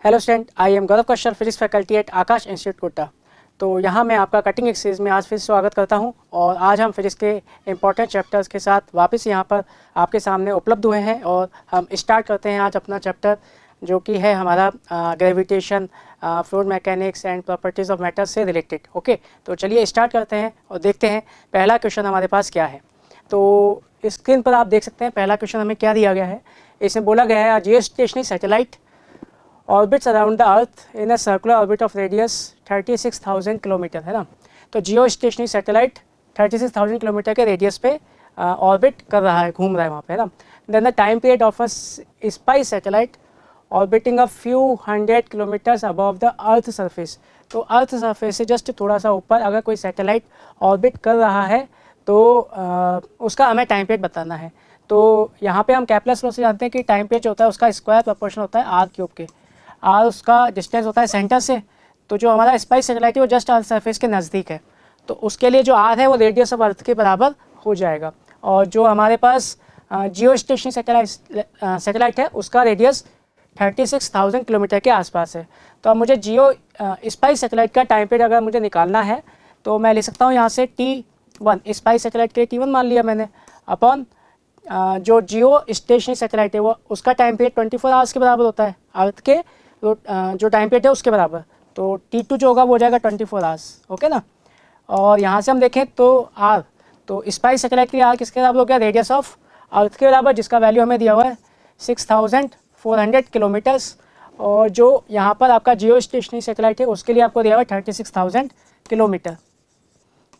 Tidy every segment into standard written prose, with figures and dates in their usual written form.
Hello student, I am Gaurav Kashyap, physics faculty at Aakash institute Kota. तो यहाँ मैं आपका कटिंग एक्सरसाइज में आज फिर स्वागत करता हूँ और आज हम फिजिक्स के इंपॉर्टेंट चैप्टर्स के साथ वापस यहाँ पर आपके सामने उपलब्ध हुए हैं और हम स्टार्ट करते हैं आज अपना चैप्टर जो कि है हमारा gravitation, fluid mechanics and properties of matter से रिलेटेड। ओके, तो चलिए स्टार्ट करते हैं और देखते हैं पहला क्वेश्चन हमारे पास क्या है। तो स्क्रीन पर आप देख सकते हैं पहला क्वेश्चन हमें क्या दिया गया है। इसमें बोला गया है geostationary satellite orbits around the earth in a circular orbit of radius 36,000 kilometre, है ना। तो जियो स्टेशनरी सैटेलाइट 36,000 किलोमीटर के रेडियस पे ऑर्बिट कर रहा है, घूम रहा है वहाँ पे, है ना। Then the time period of a space satellite orbiting a few 100 kilometres above the earth surface. तो अर्थ सरफेस से जस्ट थोड़ा सा ऊपर अगर कोई सैटेलाइट ऑर्बिट कर रहा है तो उसका हमें टाइम पीरियड बताना है। तो यहाँ पे हम कैपलेस लॉ से जानते हैं कि टाइम पीरियड जो होता है उसका स्क्वायर प्रोपोर्शन होता है आर क्यूब के। आर उसका डिस्टेंस होता है सेंटर से, तो जो हमारा स्पाइस सैटेलाइट है वो जस्ट अर्थ सरफेस के नज़दीक है, तो उसके लिए जो आर है वो रेडियस ऑफ अर्थ के बराबर हो जाएगा। और जो हमारे पास जियो स्टेशनरी सैटेलाइट है उसका रेडियस 36,000 किलोमीटर के आसपास है। तो अब मुझे जियो स्पाइस सैटेलाइट का टाइम पीरियड अगर मुझे निकालना है तो मैं लिख सकता हूँ यहाँ से T1, स्पाइस सैटेलाइट के लिए T1 मान लिया मैंने, अपॉन जो जियो स्टेशनरी सैटेलाइट है वो उसका टाइम पीरियड 24 आवर्स के बराबर होता है, अर्थ के जो टाइम पीरियड है उसके बराबर। तो T2 जो होगा वो हो जाएगा 24 आवर्स, ओके ना। और यहाँ से हम देखें तो आर, तो स्पाइस सैटेलाइट के लिए आर किसके बराबर हो गया, रेडियस ऑफ अर्थ के बराबर, जिसका वैल्यू हमें दिया हुआ है 6,400 किलोमीटर्स। और जो यहाँ पर आपका जियो स्टेशनरी सैटेलाइट है उसके लिए आपको दिया हुआ है 36,000 किलोमीटर,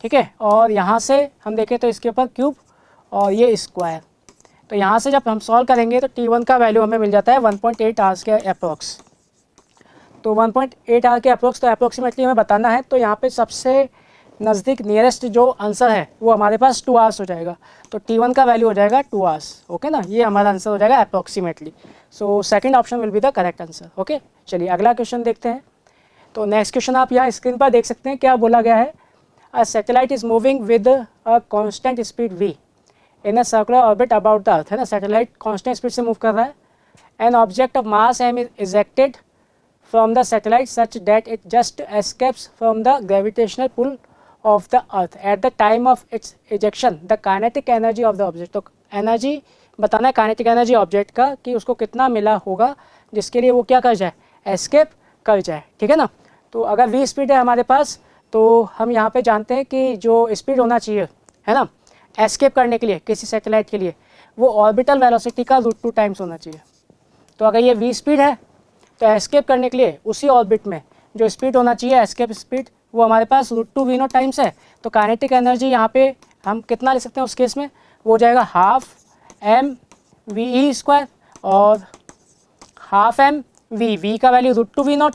ठीक है। और यहाँ से हम देखें तो इसके ऊपर क्यूब और ये स्क्वायर, तो यहाँ से जब हम सॉल्व करेंगे तो T1 का वैल्यू हमें मिल जाता है 1.8 आवर्स के अप्रोक्स। तो 1.8 आवर के अप्रोक्स, तो अप्रोक्सीमेटली हमें बताना है, तो यहाँ पे सबसे नज़दीक नियरेस्ट जो आंसर है वो हमारे पास 2 आवर्स हो जाएगा। तो T1 का वैल्यू हो जाएगा 2 आवर्स, ओके ना। ये हमारा आंसर हो जाएगा approximately. So second option will be the correct answer, okay. चलिए अगला क्वेश्चन देखते हैं। तो नेक्स्ट क्वेश्चन आप यहाँ स्क्रीन पर देख सकते हैं, क्या बोला गया है। A satellite is moving with a constant speed v in a circular orbit about the earth, है ना। सैटेलाइट कॉन्स्टेंट स्पीड से मूव कर रहा है। An object of mass m is ejected from the satellite such that it just escapes from the gravitational pull of the earth at the time of its ejection the kinetic energy of the object। तो energy बताना है, kinetic energy object का कि उसको कितना मिला होगा जिसके लिए वो क्या कर जाए, एस्केप कर जाए, ठीक है ना। तो अगर v स्पीड है हमारे पास तो हम यहाँ पे जानते हैं कि जो स्पीड होना चाहिए, है ना, एस्केप करने के लिए किसी सैटेलाइट के लिए, वो ऑर्बिटल वेलोसिटी का √2 टाइम्स होना चाहिए। तो अगर ये v स्पीड है तो एस्केप करने के लिए उसी ऑर्बिट में जो स्पीड होना चाहिए, एस्केप स्पीड, वो हमारे पास √2 v0 टाइम्स है। तो काइनेटिक एनर्जी यहाँ पे हम कितना ले सकते हैं उस केस में, वो हो जाएगा हाफ mv² और हाफ v का वैल्यू √2 v0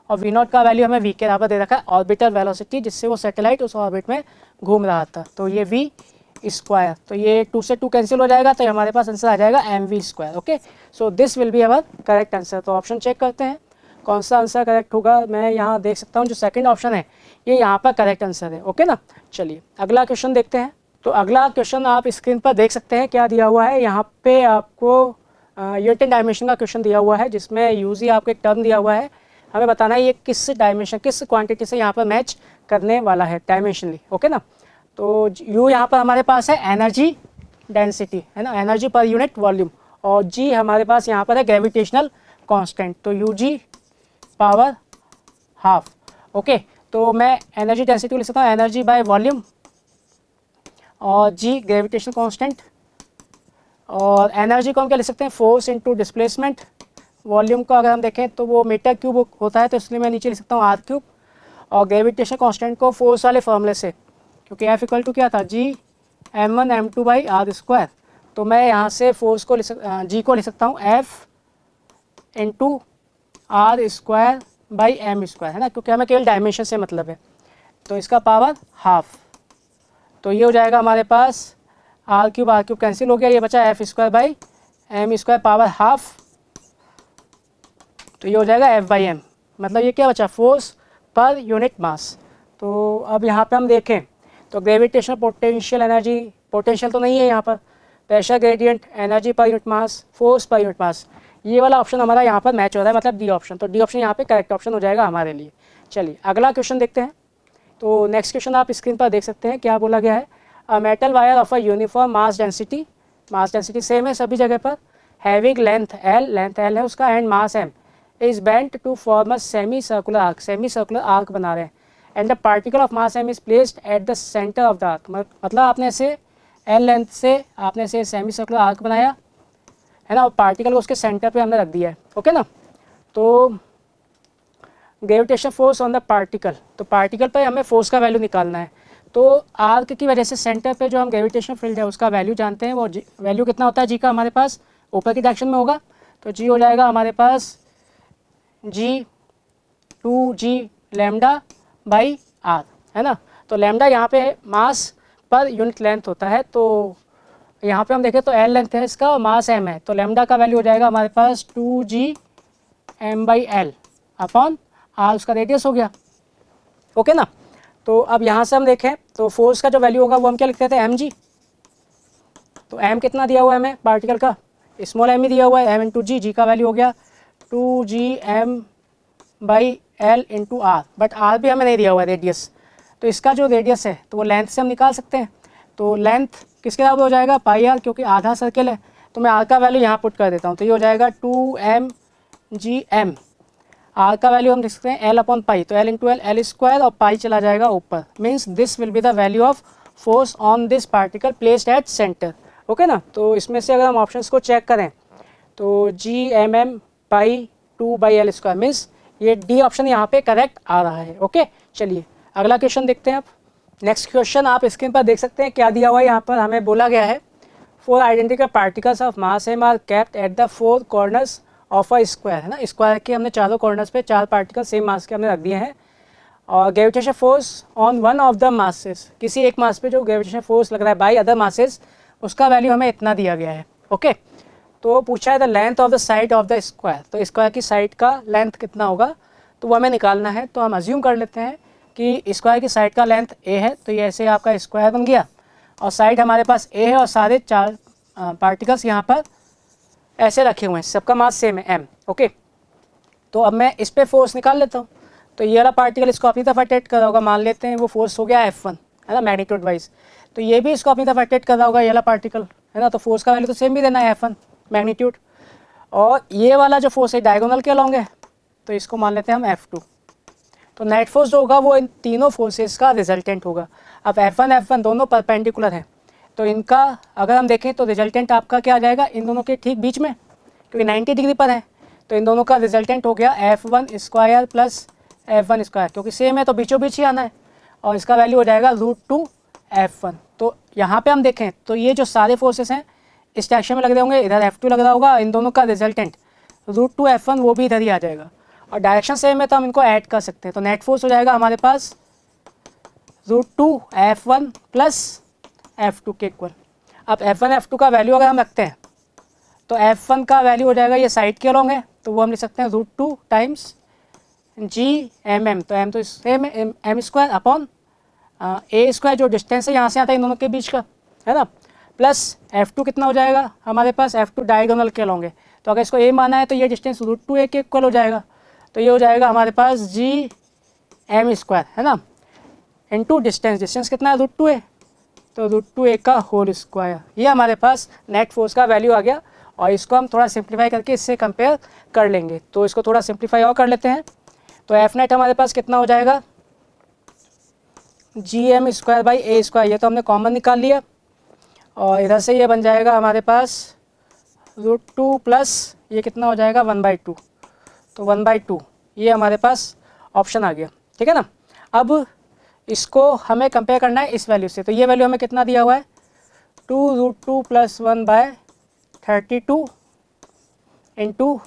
और v0 का वैल्यू हमें v के बराबर दे रखा है, ऑर्बिटल वेलोसिटी जिससे वो सैटेलाइट उस ऑर्बिट में घूम रहा था। तो ये v², तो ये 2 से 2 कैंसिल हो जाएगा, तो हमारे पास आंसर आ जाएगा mv², okay. So this will be our correct answer. तो ऑप्शन चेक करते हैं कौन सा आंसर करेक्ट होगा। मैं यहाँ देख सकता हूँ जो सेकंड ऑप्शन है ये यहाँ पर करेक्ट आंसर है, ओके ना। चलिए अगला क्वेश्चन देखते हैं। तो अगला क्वेश्चन आप स्क्रीन पर देख सकते हैं, क्या दिया हुआ है यहाँ पे आपको यूनिट डायमेंशन का क्वेश्चन दिया हुआ है, जिसमें यूजी आपको एक टर्म दिया हुआ है, हमें बताना है ये किस डायमेंशन, किस क्वांटिटी से यहाँ पर मैच करने वाला है डायमेंशनली, ओके ना। तो यू यहाँ पर हमारे पास है एनर्जी डेंसिटी, है ना, एनर्जी पर यूनिट वॉल्यूम, और जी हमारे पास यहाँ पर है ग्रेविटेशनल कांस्टेंट, तो u g power half, okay. तो मैं एनर्जी डेंसिटी को लिख सकता हूँ एनर्जी बाय वॉल्यूम, और जी ग्रेविटेशनल कांस्टेंट, और एनर्जी को हम क्या लिख सकते हैं, फोर्स इनटू डिस्प्लेसमेंट। वॉल्यूम को अगर हम देखें तो वो मीटर क्यूब होता है, तो इसलिए मैं नीचे लिख सकता हूँ आर क्यूब, और ग्रेविटेशनल कांस्टेंट को फोर्स वाले फॉर्मूले से, क्योंकि F इक्वल टू क्या था, जी m1 m2 बाई r², तो मैं यहाँ से फोर्स को जी को लिख सकता हूँ F into r² by m², है ना, क्योंकि हमें केवल डायमेंशन से मतलब है। तो इसका पावर हाफ, तो ये हो जाएगा हमारे पास r³ कैंसिल हो गया, ये बचा F² by m² power half, तो ये हो जाएगा F/m, मतलब ये क्या बचा, फोर्स पर यूनिट मास। तो अब यहाँ पे हम देखें तो ग्रेविटेशनल पोटेंशियल एनर्जी, पोटेंशियल तो नहीं है यहाँ पर, pressure gradient, energy per unit mass, force per unit mass, ये वाला ऑप्शन हमारा यहाँ पर मैच हो रहा है, मतलब डी ऑप्शन। तो डी ऑप्शन यहाँ पे करेक्ट ऑप्शन हो जाएगा हमारे लिए। चलिए अगला क्वेश्चन देखते हैं। तो नेक्स्ट क्वेश्चन आप स्क्रीन पर देख सकते हैं, क्या बोला गया है। A metal wire of a uniform mass density same है सभी जगह पर, हैविंग लेंथ एल है उसका, and mass M, is bent to form a semi circular arc बना रहे हैं, and the particle of mass M is placed at the centre of the arc. मतलब आपने ऐसे एल लेंथ से आपने ऐसे सेमी सर्कुलर आर्क बनाया है ना, और पार्टिकल को उसके सेंटर पे हमने रख दिया है। ओके ना। तो gravitation force on the particle, तो पार्टिकल पर हमें फोर्स का वैल्यू निकालना है। तो आर्क की वजह से सेंटर पे जो हम ग्रेविटेशन फील्ड है उसका वैल्यू जानते हैं, वो वैल्यू कितना होता है जी का हमारे पास, ऊपर की डायरेक्शन में होगा। तो जी हो जाएगा हमारे पास जी 2g लैम्डा बाई आर, है ना। तो लैम्डा यहाँ पे मास पर यूनिट लेंथ होता है, तो यहाँ पे हम देखें तो एल लेंथ है इसका और मास एम है, तो लैम्डा का वैल्यू हो जाएगा हमारे पास 2g m/l अपॉन आर, उसका रेडियस हो गया। ओके ना। तो अब यहाँ से हम देखें तो फोर्स का जो वैल्यू होगा वो हम क्या लिखते थे, एम जी। तो एम कितना दिया हुआ है हमें पार्टिकल का, स्मॉल एम ही दिया हुआ है, एम इंटू जी का वैल्यू हो गया 2g m/l into are, but are भी हमें नहीं दिया हुआ है रेडियस। तो इसका जो रेडियस है तो वो लेंथ से हम निकाल सकते हैं। तो लेंथ किसके बराबर हो जाएगा, पाई आर, क्योंकि आधा सर्किल है। तो मैं आर का वैल्यू यहाँ पुट कर देता हूँ, तो ये हो जाएगा 2mgm। आर का वैल्यू हम लिख सकते हैं एल अपॉन पाई, तो एल इंटू एल स्क्वायर, और पाई चला जाएगा ऊपर, means this will be the value of force on this particle placed at centre. Okay ना। तो इसमें से अगर हम ऑप्शंस को चेक करें तो जी एम एम पाई 2/l स्क्वायर, मीन्स ये डी ऑप्शन यहाँ पे करेक्ट आ रहा है। ओके चलिए अगला क्वेश्चन देखते हैं आप। नेक्स्ट क्वेश्चन आप स्क्रीन पर देख सकते हैं, क्या दिया हुआ है यहाँ पर हमें बोला गया है, 4 identical particles of mass M are kept at the 4 corners of a square, है ना। स्क्वायर के हमने चारों कॉर्नर्स पे 4 पार्टिकल सेम मास के हमने रख दिए हैं, और gravitation force on one of the masses, किसी एक मास पे जो ग्रेविटेशन फोर्स लग रहा है बाई अदर मासेस, उसका वैल्यू हमें इतना दिया गया है। ओके। तो पूछा है the length of the side of the square, तो स्क्वायर की साइड का लेंथ कितना होगा, तो वो हमें निकालना है। तो हम अज्यूम कर लेते हैं कि स्क्वायर की साइड का लेंथ ए है, तो ये ऐसे आपका स्क्वायर बन गया, और साइड हमारे पास ए है, और सारे 4 पार्टिकल्स यहाँ पर ऐसे रखे हुए हैं, सबका मास सेम है एम। ओके। तो अब मैं इस पर फोर्स निकाल लेता हूँ। तो ये वाला पार्टिकल इसको अपनी तरफ अटैच कर रहा होगा, मान लेते हैं वो फोर्स हो गया F1, है ना, मैग्नीट्यूड वाइज। तो ये भी इसको अपनी तरफ अटैच कर रहा होगा, ये वाला पार्टिकल, है ना। तो फोर्स का वैल्यू तो सेम भी देना है F1 मैग्नीट्यूड, और ये वाला जो फोर्स है डायगोनल के अलॉन्ग है, तो इसको मान लेते हैं हम F2। तो नेट फोर्स जो होगा वो इन तीनों फोर्सेस का रिजल्टेंट होगा। अब F1 दोनों परपेंडिकुलर हैं, तो इनका अगर हम देखें तो रिजल्टेंट आपका क्या आ जाएगा, इन दोनों के ठीक बीच में, क्योंकि 90 डिग्री पर है, तो इन दोनों का रिजल्टेंट हो गया F1 square plus F1 square, क्योंकि सेम है तो बीचों बीच ही आना है, और इसका वैल्यू हो जाएगा √2 F1। तो यहाँ पे हम देखें तो ये जो सारे फोर्सेस हैं इस डायरेक्शन में लग रहे होंगे, इधर F2 लग रहा होगा, इन दोनों का रिजल्टेंट √2 F1 वो भी इधर ही आ जाएगा, और डायरेक्शन सेम है तो हम इनको ऐड कर सकते हैं। तो नेट फोर्स हो जाएगा हमारे पास √2 F1 प्लस F2 के इक्वल। अब F1 F2 का वैल्यू अगर हम रखते हैं तो F1 का वैल्यू हो जाएगा, ये साइड के अलॉन्ग है, तो वो हम लिख सकते हैं √2 टाइम्स GMM, तो M तो सेम है एम स्क्वायर अपॉन ए स्क्वायर, जो डिस्टेंस है यहाँ से आता है इन दोनों के बीच का, है ना, प्लस F2 कितना हो जाएगा हमारे पास, F2 डायगोनल के अलॉन्ग है, तो अगर इसको ए माना है तो ये डिस्टेंस √2a के इक्वल हो जाएगा, तो ये हो जाएगा हमारे पास GM स्क्वायर, है ना, इनटू डिस्टेंस कितना है √2a, तो √2a का होल स्क्वायर, ये हमारे पास नेट फोर्स का वैल्यू आ गया। और इसको हम थोड़ा सिंप्लीफाई करके इससे कंपेयर कर लेंगे, तो इसको थोड़ा सिंप्लीफाई और कर लेते हैं। तो एफ नेट हमारे पास कितना हो जाएगा, GM square by A square, ये तो हमने कॉमन निकाल लिया, और इधर से ये बन जाएगा हमारे पास √2 प्लस ये कितना हो जाएगा 1/2, तो 1/2 ये हमारे पास ऑप्शन आ गया। ठीक है ना। अब इसको हमें कंपेयर करना है इस वैल्यू से, तो ये वैल्यू हमें कितना दिया हुआ है 2√2 plus 1/32 into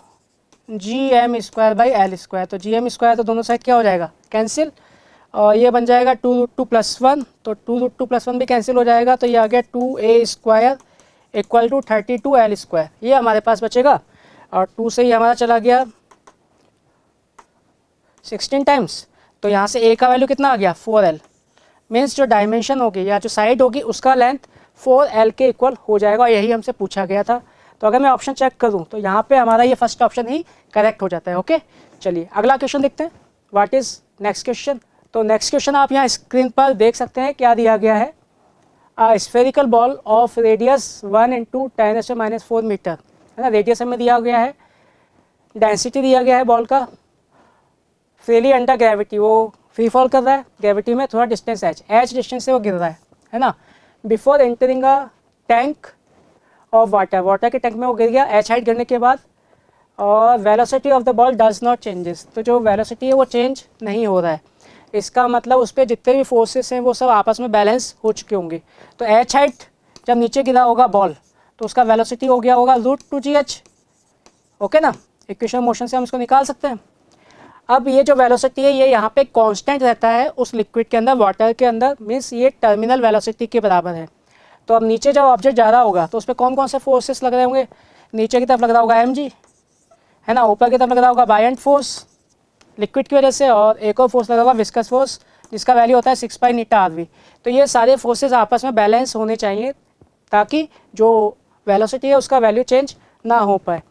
GM square by L square, तो GM स्क्वायर तो दोनों साइड क्या हो जाएगा कैंसिल, और ये बन जाएगा 2√2 प्लस 1, तो 2√2 प्लस 1 भी कैंसिल हो जाएगा, तो ये आ गया 2a square equal to 32 L square, ये हमारे पास बचेगा, और 2 से ही हमारा चला गया 16 टाइम्स, तो यहाँ से a का वैल्यू कितना आ गया 4l, मीन्स जो डायमेंशन होगी या जो साइड होगी उसका लेंथ 4l के इक्वल हो जाएगा, और यही हमसे पूछा गया था। तो अगर मैं ऑप्शन चेक करूँ तो यहाँ पे हमारा ये फर्स्ट ऑप्शन ही करेक्ट हो जाता है। ओके, चलिए अगला क्वेश्चन देखते हैं। What is next question. तो नेक्स्ट क्वेश्चन आप यहाँ स्क्रीन पर देख सकते हैं क्या दिया गया है। Spherical ball of radius 1 × 10⁻⁴ metre, है ना, रेडियस हमें दिया गया है, डेंसिटी दिया गया है बॉल का, फ्रीली अंडर ग्रेविटी, वो फ्री फॉल कर रहा है ग्रेविटी में, थोड़ा डिस्टेंस एच डिस्टेंस से वो गिर रहा है ना। Before entering a tank of water के टैंक में वो गिर गया एच हाइट गिरने के बाद, और velocity of the ball does not changes, तो जो वेलोसिटी है वो चेंज नहीं हो रहा है। इसका मतलब उस पर जितने भी फोर्सेस हैं वो सब आपस में बैलेंस हो चुके होंगे। तो एच हाइट जब नीचे गिरा होगा बॉल तो उसका वेलोसिटी हो गया होगा √2gh। ओके ना, इक्वेशन मोशन से हम इसको निकाल सकते हैं। अब ये जो वेलोसिटी है ये यहाँ पे कांस्टेंट रहता है उस लिक्विड के अंदर, वाटर के अंदर, मीन्स ये टर्मिनल वेलोसिटी के बराबर है। तो अब नीचे जब ऑब्जेक्ट जा रहा होगा तो उस पर कौन कौन से फोर्सेस लग रहे होंगे। नीचे की तरफ लग रहा होगा mg, है ना, ऊपर की तरफ लग रहा होगा बायंट फोर्स लिक्विड की वजह से, और एक और फोर्स लगा होगा विस्कस फोर्स जिसका वैल्यू होता है 6π∗rv। तो ये सारे फोर्सेस आपस में बैलेंस होने चाहिए ताकि जो वेलोसिटी है उसका वैल्यू चेंज ना हो पाए।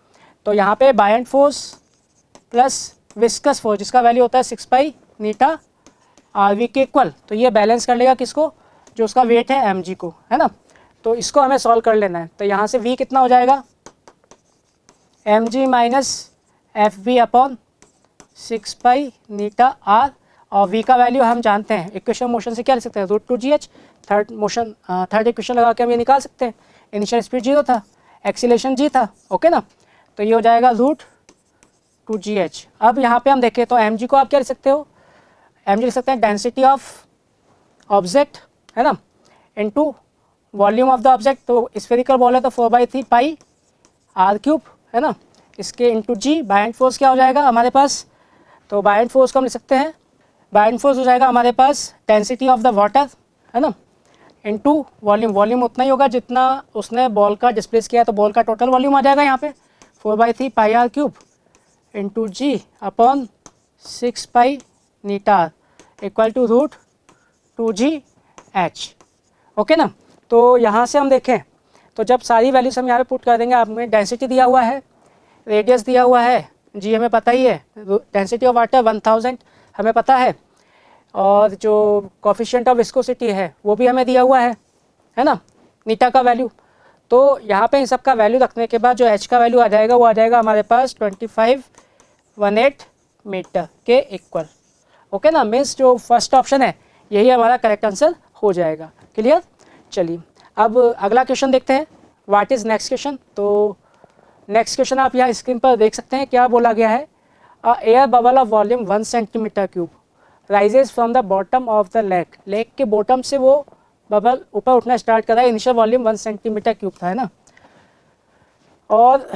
तो यहाँ पे buoyant force plus viscous force जिसका वैल्यू होता है 6π∗rv के इक्वल, तो ये बैलेंस कर लेगा किसको, जो उसका वेट है mg को, है ना। तो इसको हमें सॉल्व कर लेना है। तो यहाँ से v कितना हो जाएगा, mg - fv/6π∗r, और v का वैल्यू हम जानते हैं इक्वेशन मोशन से क्या लिख सकते हैं, √2gh। थर्ड इक्वेशन लगा के हम ये निकाल सकते हैं। इनिशियल स्पीड 0 था, एक्सीलरेशन g था। ओके ना, तो ये हो जाएगा √2gh। अब यहाँ पे हम देखें तो mg को आप क्या लिख सकते हो, mg लिख सकते हैं डेंसिटी ऑफ ऑब्जेक्ट, है ना, into volume of the object. तो स्फेरिकल बॉल है तो 4/3πr3, है ना, इसके इनटू g। बायंट फोर्स क्या हो जाएगा हमारे पास, तो बायंट फोर्स को हम लिख सकते हैं, बायंट फोर्स हो जाएगा हमारे पास डेंसिटी ऑफ द वाटर, है ना, इनटू वॉल्यूम उतना ही होगा जितना उसने बॉल का डिस्प्लेस किया है, तो बॉल का टोटल वॉल्यूम आ जाएगा यहाँ पे 4/3πr3 into g/6π∗r equal to √2gh। Okay ना, तो यहाँ से हम देखें तो जब सारी वैल्यूज हम यहाँ पे पुट कर देंगे, आपने डेंसिटी दिया हुआ है, रेडियस दिया हुआ है, जी हमें पता ही है, डेंसिटी ऑफ वाटर 1000 हमें पता है, और जो कोफिशिएंट ऑफ विस्कोसिटी है वो भी हमें दिया हुआ है ना, नीटा का वैल्यू। तो यहाँ पे इन सब का वैल्यू रखने के बाद जो एच का वैल्यू आ जाएगा वो आ जाएगा हमारे पास 2518 मीटर के इक्वल। ओके ना, मीन्स जो फर्स्ट ऑप्शन है यही हमारा करेक्ट आंसर हो जाएगा। क्लियर, चलिए अब अगला क्वेश्चन देखते हैं। What is next question. तो नेक्स्ट क्वेश्चन आप यहाँ स्क्रीन पर देख सकते हैं क्या बोला गया है। Air bubble of volume 1 cm³ rises from the bottom of the lake. Lake के बॉटम से वो बबल ऊपर उठना स्टार्ट कर रहा है। इनिशियल वॉल्यूम 1 cm³ था, है ना, और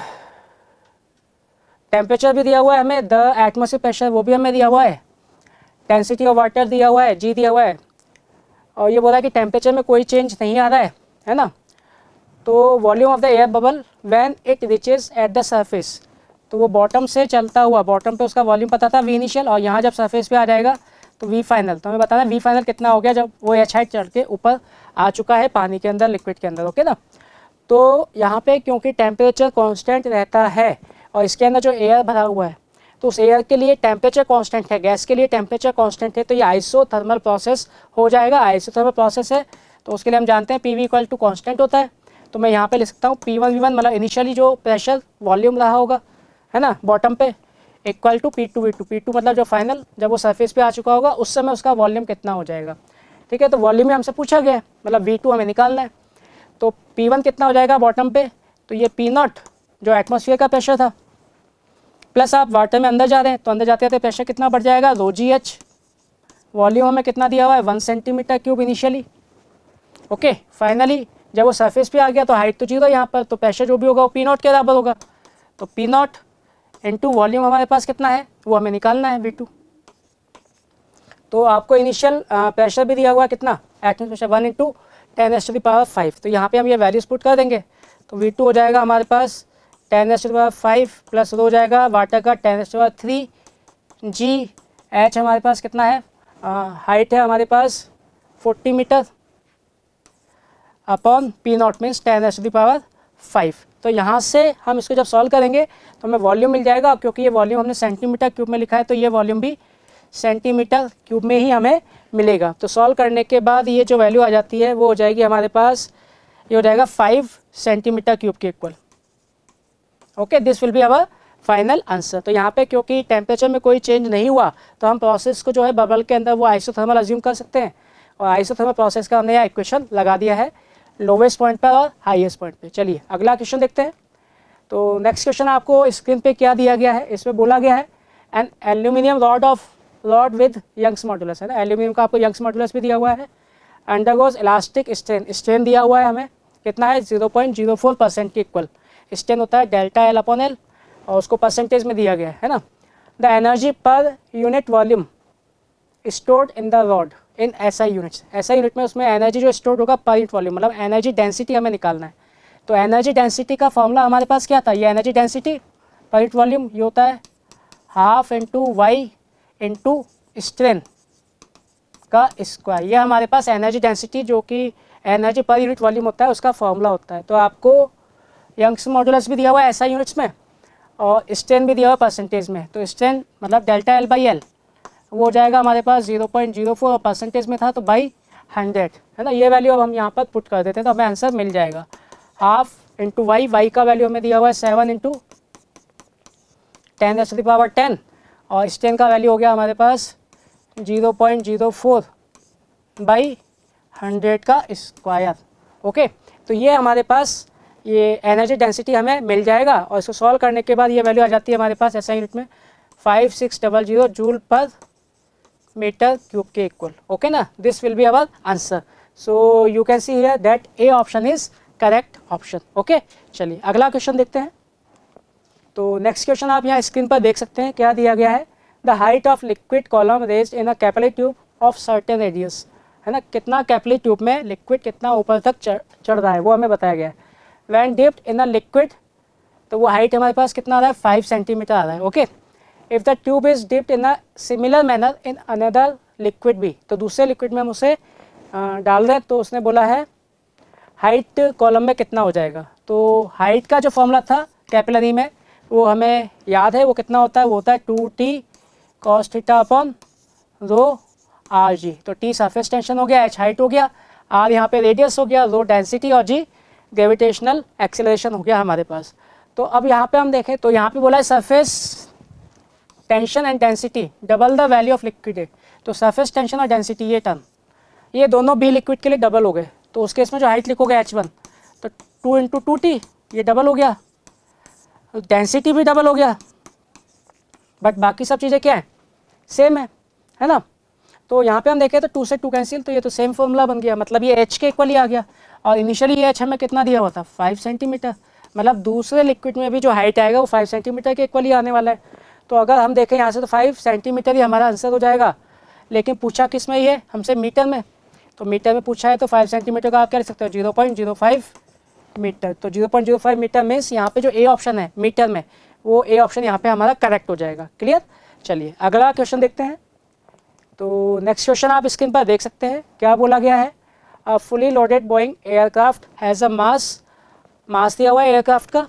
टेम्परेचर भी दिया हुआ है हमें, द एटमॉस्फेयर प्रेशर वो भी हमें दिया हुआ है, डेंसिटी ऑफ वाटर दिया हुआ है, जी दिया हुआ है, और ये बोला है कि टेम्परेचर में कोई चेंज नहीं आ रहा है ना। तो volume of the air bubble when it reaches at the surface, तो वो बॉटम से चलता हुआ, बॉटम पे उसका वॉल्यूम पता था वी इनिशियल, और यहाँ जब सरफेस पे आ जाएगा तो वी फाइनल। तो हमें बताना वी फाइनल कितना हो गया जब वो एच हाइट चढ़ के ऊपर आ चुका है पानी के अंदर, लिक्विड के अंदर। ओके ना, तो यहाँ पे क्योंकि टेम्परेचर कांस्टेंट रहता है और इसके अंदर जो एयर भरा हुआ है तो उस एयर के लिए टेम्परेचर कांस्टेंट है, गैस के लिए टेम्परेचर कांस्टेंट है, तो ये आइसोथर्मल प्रोसेस हो जाएगा। आइसोथर्मल प्रोसेस है तो उसके लिए हम जानते हैं PV = कांस्टेंट होता है। तो मैं यहाँ पे लिख सकता हूँ P1V1 मतलब इनिशियली जो प्रेशर वॉल्यूम रहा होगा, है ना, बॉटम पे, इक्वल टू P2V2। P2 मतलब जो फाइनल जब वो सरफेस पे आ चुका होगा उस समय उसका वॉल्यूम कितना हो जाएगा। ठीक है, तो वॉल्यूम में हमसे पूछा गया है, मतलब V2 हमें निकालना है। तो P1 कितना हो जाएगा बॉटम पे, तो ये P0 जो एटमॉस्फेयर का प्रेशर था, प्लस आप वाटर में अंदर जा रहे हैं तो अंदर जाते जाते प्रेशर कितना बढ़ जाएगा ρgh। वॉल्यूम हमें कितना दिया हुआ है 1 cm³ इनिशियली। ओके, फाइनली जब वो सरफेस पे आ गया तो हाइट तो 0 यहाँ पर, तो प्रेशर जो भी होगा वो P0 के बराबर होगा। तो P0 इंटू वॉल्यूम हमारे पास कितना है वो हमें निकालना है V2। तो आपको इनिशियल प्रेशर भी दिया हुआ है कितना, एटमॉस्फेयर प्रेशर 1 × 10⁵ तो यहाँ पे हम ये वैल्यूज पुट कर देंगे। तो V2 हो जाएगा हमारे पास 10⁵ प्लस हो जाएगा वाटर का 10⁵3 जी। एच हमारे पास कितना है, हाइट है हमारे पास 40 मीटर अपॉन P0 मीन्स 10⁵ 5। तो यहाँ से हम इसको जब सॉल्व करेंगे तो हमें वॉल्यूम मिल जाएगा, क्योंकि ये वॉल्यूम हमने सेंटीमीटर क्यूब में लिखा है तो ये वॉल्यूम भी सेंटीमीटर क्यूब में ही हमें मिलेगा। तो सॉल्व करने के बाद ये जो वैल्यू आ जाती है वो हो जाएगी हमारे पास, ये हो जाएगा 5 सेंटीमीटर क्यूब के equal. Okay, this will be our final answer. तो यहाँ पे क्योंकि टेम्परेचर में कोई चेंज नहीं हुआ तो हम प्रोसेस को जो है बबल के अंदर वो आइसोथर्मल अज्यूम कर सकते हैं, और आइसोथर्मल प्रोसेस का हमने यहाँ इक्वेशन लगा दिया है लोवेस्ट पॉइंट पर और हाईएस्ट पॉइंट पे। चलिए अगला क्वेश्चन देखते हैं। तो नेक्स्ट क्वेश्चन आपको स्क्रीन पे क्या दिया गया है, इसमें बोला गया है an aluminium rod with Young's modulus, है ना, एल्यूमिनियम का आपको यंग्स मॉडुलस भी दिया हुआ है, अंडरगोज इलास्टिक स्ट्रेन दिया हुआ है हमें कितना है 0.04% के इक्वल। स्ट्रेन होता है डेल्टा एल अपॉन एल और उसको परसेंटेज में दिया गया है ना। द एनर्जी पर unit volume stored in the rod in SI units, SI unit में उसमें एनर्जी जो स्टोर्ड होगा पर यूनिट वॉल्यूम, मतलब एनर्जी डेंसिटी हमें निकालना है। तो एनर्जी डेंसिटी का फॉर्मूला हमारे पास क्या था, ये energy density per unit volume ये होता है half into Y into strain का स्क्वायर। ये हमारे पास एनर्जी डेंसिटी जो कि एनर्जी पर यूनिट वॉल्यूम होता है उसका फॉर्मूला होता है। तो आपको यंग्स मॉडुलस भी दिया हुआ है एसआई यूनिट्स में और स्ट्रेन भी दिया हुआ परसेंटेज में। तो स्ट्रेन मतलब डेल्टा एल बाई एल वो हो जाएगा हमारे पास 0.04 और परसेंटेज में था तो बाई 100, है ना। ये वैल्यू अब हम यहाँ पर पुट कर देते हैं तो हमें आंसर मिल जाएगा हाफ इंटू वाई, वाई का वैल्यू हमें दिया हुआ है 7 इंटू 10⁻10 और स्ट्रेन का वैल्यू हो गया हमारे पास 0.04 बाई 100 का स्क्वायर। ओके, तो ये हमारे पास ये एनर्जी डेंसिटी हमें मिल जाएगा और इसको सॉल्व करने के बाद ये वैल्यू आ जाती है हमारे पास एसआई यूनिट में 5600 जूल पर मीटर क्यूब के इक्वल। ओके ना, this will be our answer. So you can see here that A option is correct option. Okay, चलिए अगला क्वेश्चन देखते हैं। तो नेक्स्ट क्वेश्चन आप यहाँ स्क्रीन पर देख सकते हैं क्या दिया गया है, the height of liquid column raised in a capillary tube of certain radius, है ना, कितना कैपिलरी ट्यूब में लिक्विड कितना ऊपर तक चढ़ रहा है वो हमें बताया गया है। When dipped in a liquid, तो वो हाइट हमारे पास कितना आ रहा है 5 सेंटीमीटर आ रहा है। Okay, if the tube is dipped in a similar manner in another liquid भी, तो दूसरे लिक्विड में हम उसे डाल दें तो उसने बोला है हाइट कॉलम में कितना हो जाएगा। तो हाइट का जो फॉर्मूला था कैपिलरी में वो हमें याद है, वो कितना होता है, वो होता है 2t cos theta upon rho R G. तो t सरफेस टेंशन हो गया, h हाइट हो गया, r यहाँ पे रेडियस हो गया, रो डेंसिटी और g ग्रेविटेशनल एक्सेलरेशन हो गया हमारे पास। तो अब यहाँ पे हम देखें तो यहाँ पे बोला है surface tension and density double the value of liquid है। तो सरफेस टेंशन और डेंसिटी ये टर्म ये दोनों भी लिक्विड के लिए डबल हो गए, तो उस केस में जो हाइट लिखोगे h1 तो 2 इंटू 2t ये डबल हो गया, डेंसिटी भी डबल हो गया, बट बाकी सब चीज़ें क्या है सेम है ना। तो यहाँ पे हम देखें तो 2 से 2 कैंसिल, तो ये तो सेम फॉर्मूला बन गया, मतलब ये h के इक्वल ही आ गया। और इनिशियली ये h हमें कितना दिया हुआ था 5 सेंटीमीटर, मतलब दूसरे लिक्विड में भी जो हाइट आएगा वो 5 सेंटीमीटर के इक्वल ही आने वाला है। तो अगर हम देखें यहाँ से तो 5 सेंटीमीटर ही हमारा आंसर हो जाएगा, लेकिन पूछा किस में ये हमसे मीटर में, तो मीटर में पूछा है तो 5 सेंटीमीटर का आप क्या लिख सकते हो 0.05 मीटर। तो 0.05 मीटर मीन्स यहाँ पे जो ए ऑप्शन है मीटर में वो ए ऑप्शन यहाँ पे हमारा करेक्ट हो जाएगा। क्लियर, चलिए अगला क्वेश्चन देखते हैं। तो नेक्स्ट क्वेश्चन आप स्क्रीन पर देख सकते हैं क्या बोला गया है, a fully loaded Boeing aircraft has a mass दिया हुआ है एयरक्राफ्ट का,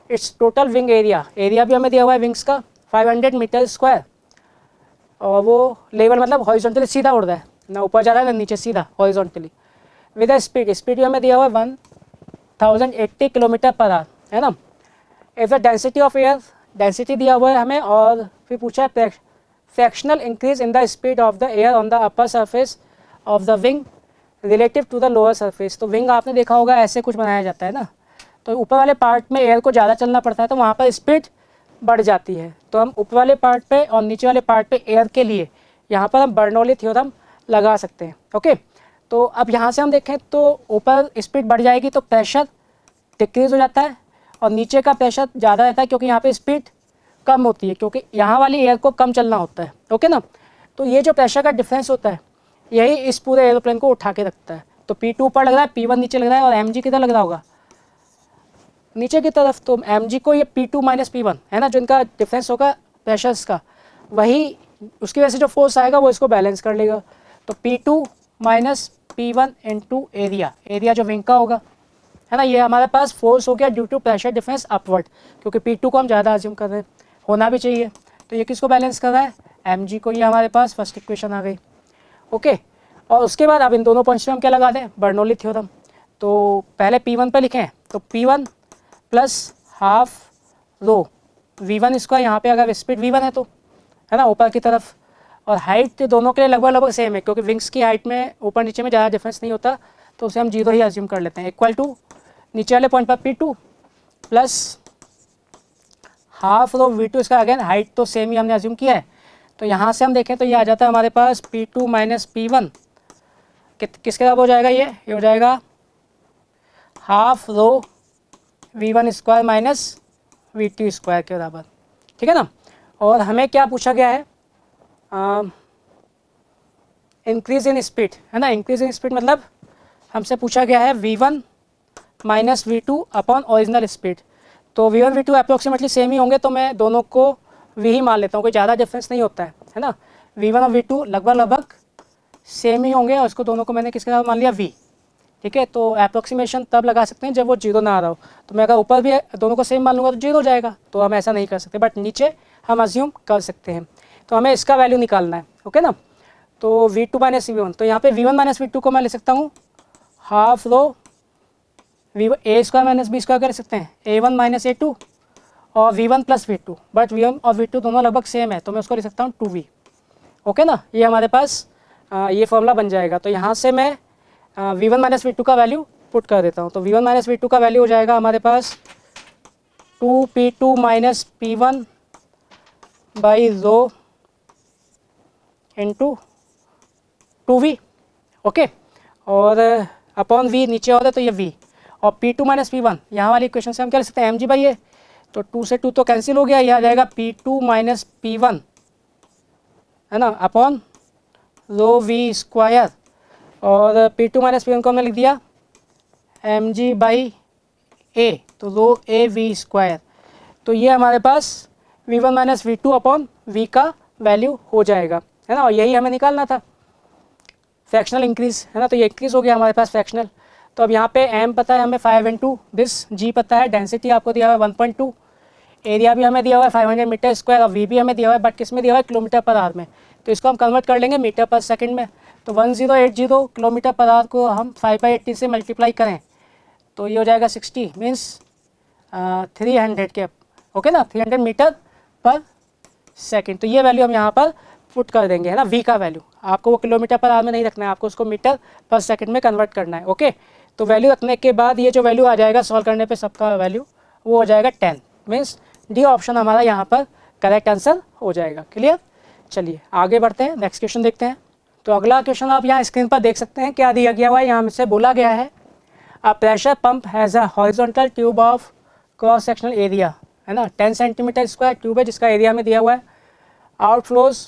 इट्स टोटल विंग एरिया भी हमें दिया हुआ है विंग्स का 500 मीटर स्क्वायर, और वो लेवल मतलब हॉरिजॉन्टली सीधा उड़ रहा है, ना ऊपर जा रहा है ना नीचे, सीधा हॉरिजॉन्टली, विद स्पीड भी हमें दिया हुआ है 1080 किलोमीटर पर आवर, है ना। If the density of air density दिया हुआ है हमें, और फिर पूछा है fractional increase in the speed of the air on the upper surface of the wing relative to the lower surface. तो विंग आपने देखा होगा ऐसे कुछ बनाया जाता है ना, तो ऊपर वाले पार्ट में एयर को ज़्यादा चलना पड़ता है तो वहाँ पर स्पीड बढ़ जाती है। तो हम ऊपर वाले पार्ट पे और नीचे वाले पार्ट पे एयर के लिए यहाँ पर हम बर्नौली थ्योरम लगा सकते हैं। ओके, तो अब यहाँ से हम देखें तो ऊपर स्पीड बढ़ जाएगी तो प्रेशर डिक्रीज़ हो जाता है, और नीचे का प्रेशर ज़्यादा रहता है क्योंकि यहाँ पे स्पीड कम होती है, क्योंकि यहाँ वाली एयर को कम चलना होता है। ओके ना, तो ये जो प्रेशर का डिफरेंस होता है यही इस पूरे एरोप्लेन को उठा के रखता है। तो P2 ऊपर लग रहा है, P1 नीचे लग रहा है, और mg किधर लग रहा होगा नीचे की तरफ। तो mg को ये P2 माइनस P1 है ना, जो इनका डिफरेंस होगा प्रेशर्स का, वही उसकी वजह से जो फोर्स आएगा वो इसको बैलेंस कर लेगा। तो P2 minus P1 into area जो विंग का होगा, है ना। ये हमारे पास फोर्स हो गया due to pressure difference upward, क्योंकि P2 को हम ज़्यादा अज्यूम कर रहे हैं, होना भी चाहिए। तो ये किसको बैलेंस कर रहा है, mg को। ये हमारे पास फर्स्ट इक्वेशन आ गई। ओके, और उसके बाद अब इन दोनों पॉइंट्स में हम क्या लगा दें, बर्नौली थ्योरम। तो पहले P1 पे लिखें, तो P1 plus half rho V1 square, यहाँ पे अगर स्पीड V1 है तो, है ना, ऊपर की तरफ, और हाइट दोनों के लिए लगभग लगभग सेम है, क्योंकि विंग्स की हाइट में ऊपर नीचे में ज़्यादा डिफरेंस नहीं होता, तो उसे हम 0 ही अज्यूम कर लेते हैं। इक्वल टू नीचे वाले पॉइंट पर P2 plus half rho V2 इसका, अगेन हाइट तो सेम ही हमने अज्यूम किया है, तो यहाँ से हम देखें तो ये आ जाता है हमारे पास P2 माइनस P1 किसके बराबर हो जाएगा, ये हो जाएगा half rho V1 square minus V2 square के बराबर, ठीक है ना। और हमें क्या पूछा गया है, इंक्रीज इन स्पीड, है ना। इंक्रीज इन स्पीड मतलब हमसे पूछा गया है V1 minus V2 upon original speed. तो V1 V2 अप्रोक्सीमेटली सेम ही होंगे, तो मैं दोनों को V ही मान लेता हूँ, कोई ज़्यादा डिफरेंस नहीं होता है ना। V1 और V2 लगभग लगभग सेम ही होंगे, और इसको दोनों को मैंने किसके साथ मान लिया, V, ठीक है। तो अप्रोक्सीमेशन तब लगा सकते हैं जब वो 0 ना आ रहा हो। तो मैं अगर ऊपर भी दोनों को सेम मान लूँगा तो 0 हो जाएगा, तो हम ऐसा नहीं कर सकते, बट नीचे हम अज्यूम कर सकते हैं। तो हमें इसका वैल्यू निकालना है, ओके ना। तो V2 माइनस V1, तो यहाँ पे V1 माइनस V2 को मैं ले सकता हूँ half rho A square minus B square कर सकते हैं, A1 माइनस A2 और V1 plus V2, but V1 और V2 दोनों लगभग सेम है, तो मैं उसको ले सकता हूँ 2V, ओके ना। ये हमारे पास ये फॉर्मूला बन जाएगा। तो यहाँ से मैं V1 माइनस V2 का वैल्यू पुट कर देता हूँ। तो V1 माइनस V2 का वैल्यू हो जाएगा हमारे पास 2P2 minus P1 by rho into 2V, okay. और अपॉन V नीचे और है तो ये V, और P2 माइनस P1 यहाँ वाली इक्वेशन से हम क्या लिख सकते हैं, mg बाई ए। तो 2 से 2 तो कैंसिल हो गया, ये आ जाएगा P2 माइनस P1, है ना, अपॉन रो V स्क्वायर, और P2 माइनस P1 को हमने लिख दिया mg बाई ए, तो रो A V स्क्वायर। तो ये हमारे पास V1 minus V2 upon V का वैल्यू हो जाएगा, है ना। और यही हमें निकालना था, फ्रैक्शनल इंक्रीज, है ना। तो ये इंक्रीज हो गया हमारे पास फ्रैक्शनल। तो अब यहाँ पे m पता है हमें 5 इंटू दिस, g पता है, डेंसिटी आपको दिया हुआ है 1.2, एरिया भी हमें दिया हुआ है 500 मीटर स्क्वायर, और v भी हमें दिया हुआ है, बट किस में दिया हुआ है, किलोमीटर पर आवर में। तो इसको हम कन्वर्ट कर लेंगे मीटर पर सेकंड में। तो 1080 किलोमीटर पर आवर को हम 5/80 से मल्टीप्लाई करें तो ये हो जाएगा 60, मीन्स 300 के, ओके ना, 300 मीटर पर सेकंड। तो ये वैल्यू हम यहाँ पर पुट कर देंगे, है ना, v का वैल्यू। आपको वो किलोमीटर पर आवर में नहीं रखना है, आपको उसको मीटर पर सेकंड में कन्वर्ट करना है, ओके। तो वैल्यू रखने के बाद ये जो वैल्यू आ जाएगा सॉल्व करने पे सबका वैल्यू वो हो जाएगा 10, मीन्स डी ऑप्शन हमारा यहाँ पर करेक्ट आंसर हो जाएगा। क्लियर, चलिए आगे बढ़ते हैं, नेक्स्ट क्वेश्चन देखते हैं। तो अगला क्वेश्चन आप यहाँ स्क्रीन पर देख सकते हैं, क्या दिया गया हुआ है, यहाँ से बोला गया है a pressure pump has a horizontal tube of cross sectional area, है ना, 10 सेंटीमीटर स्क्वायर ट्यूब है जिसका एरिया में दिया हुआ है, आउटफ्लोज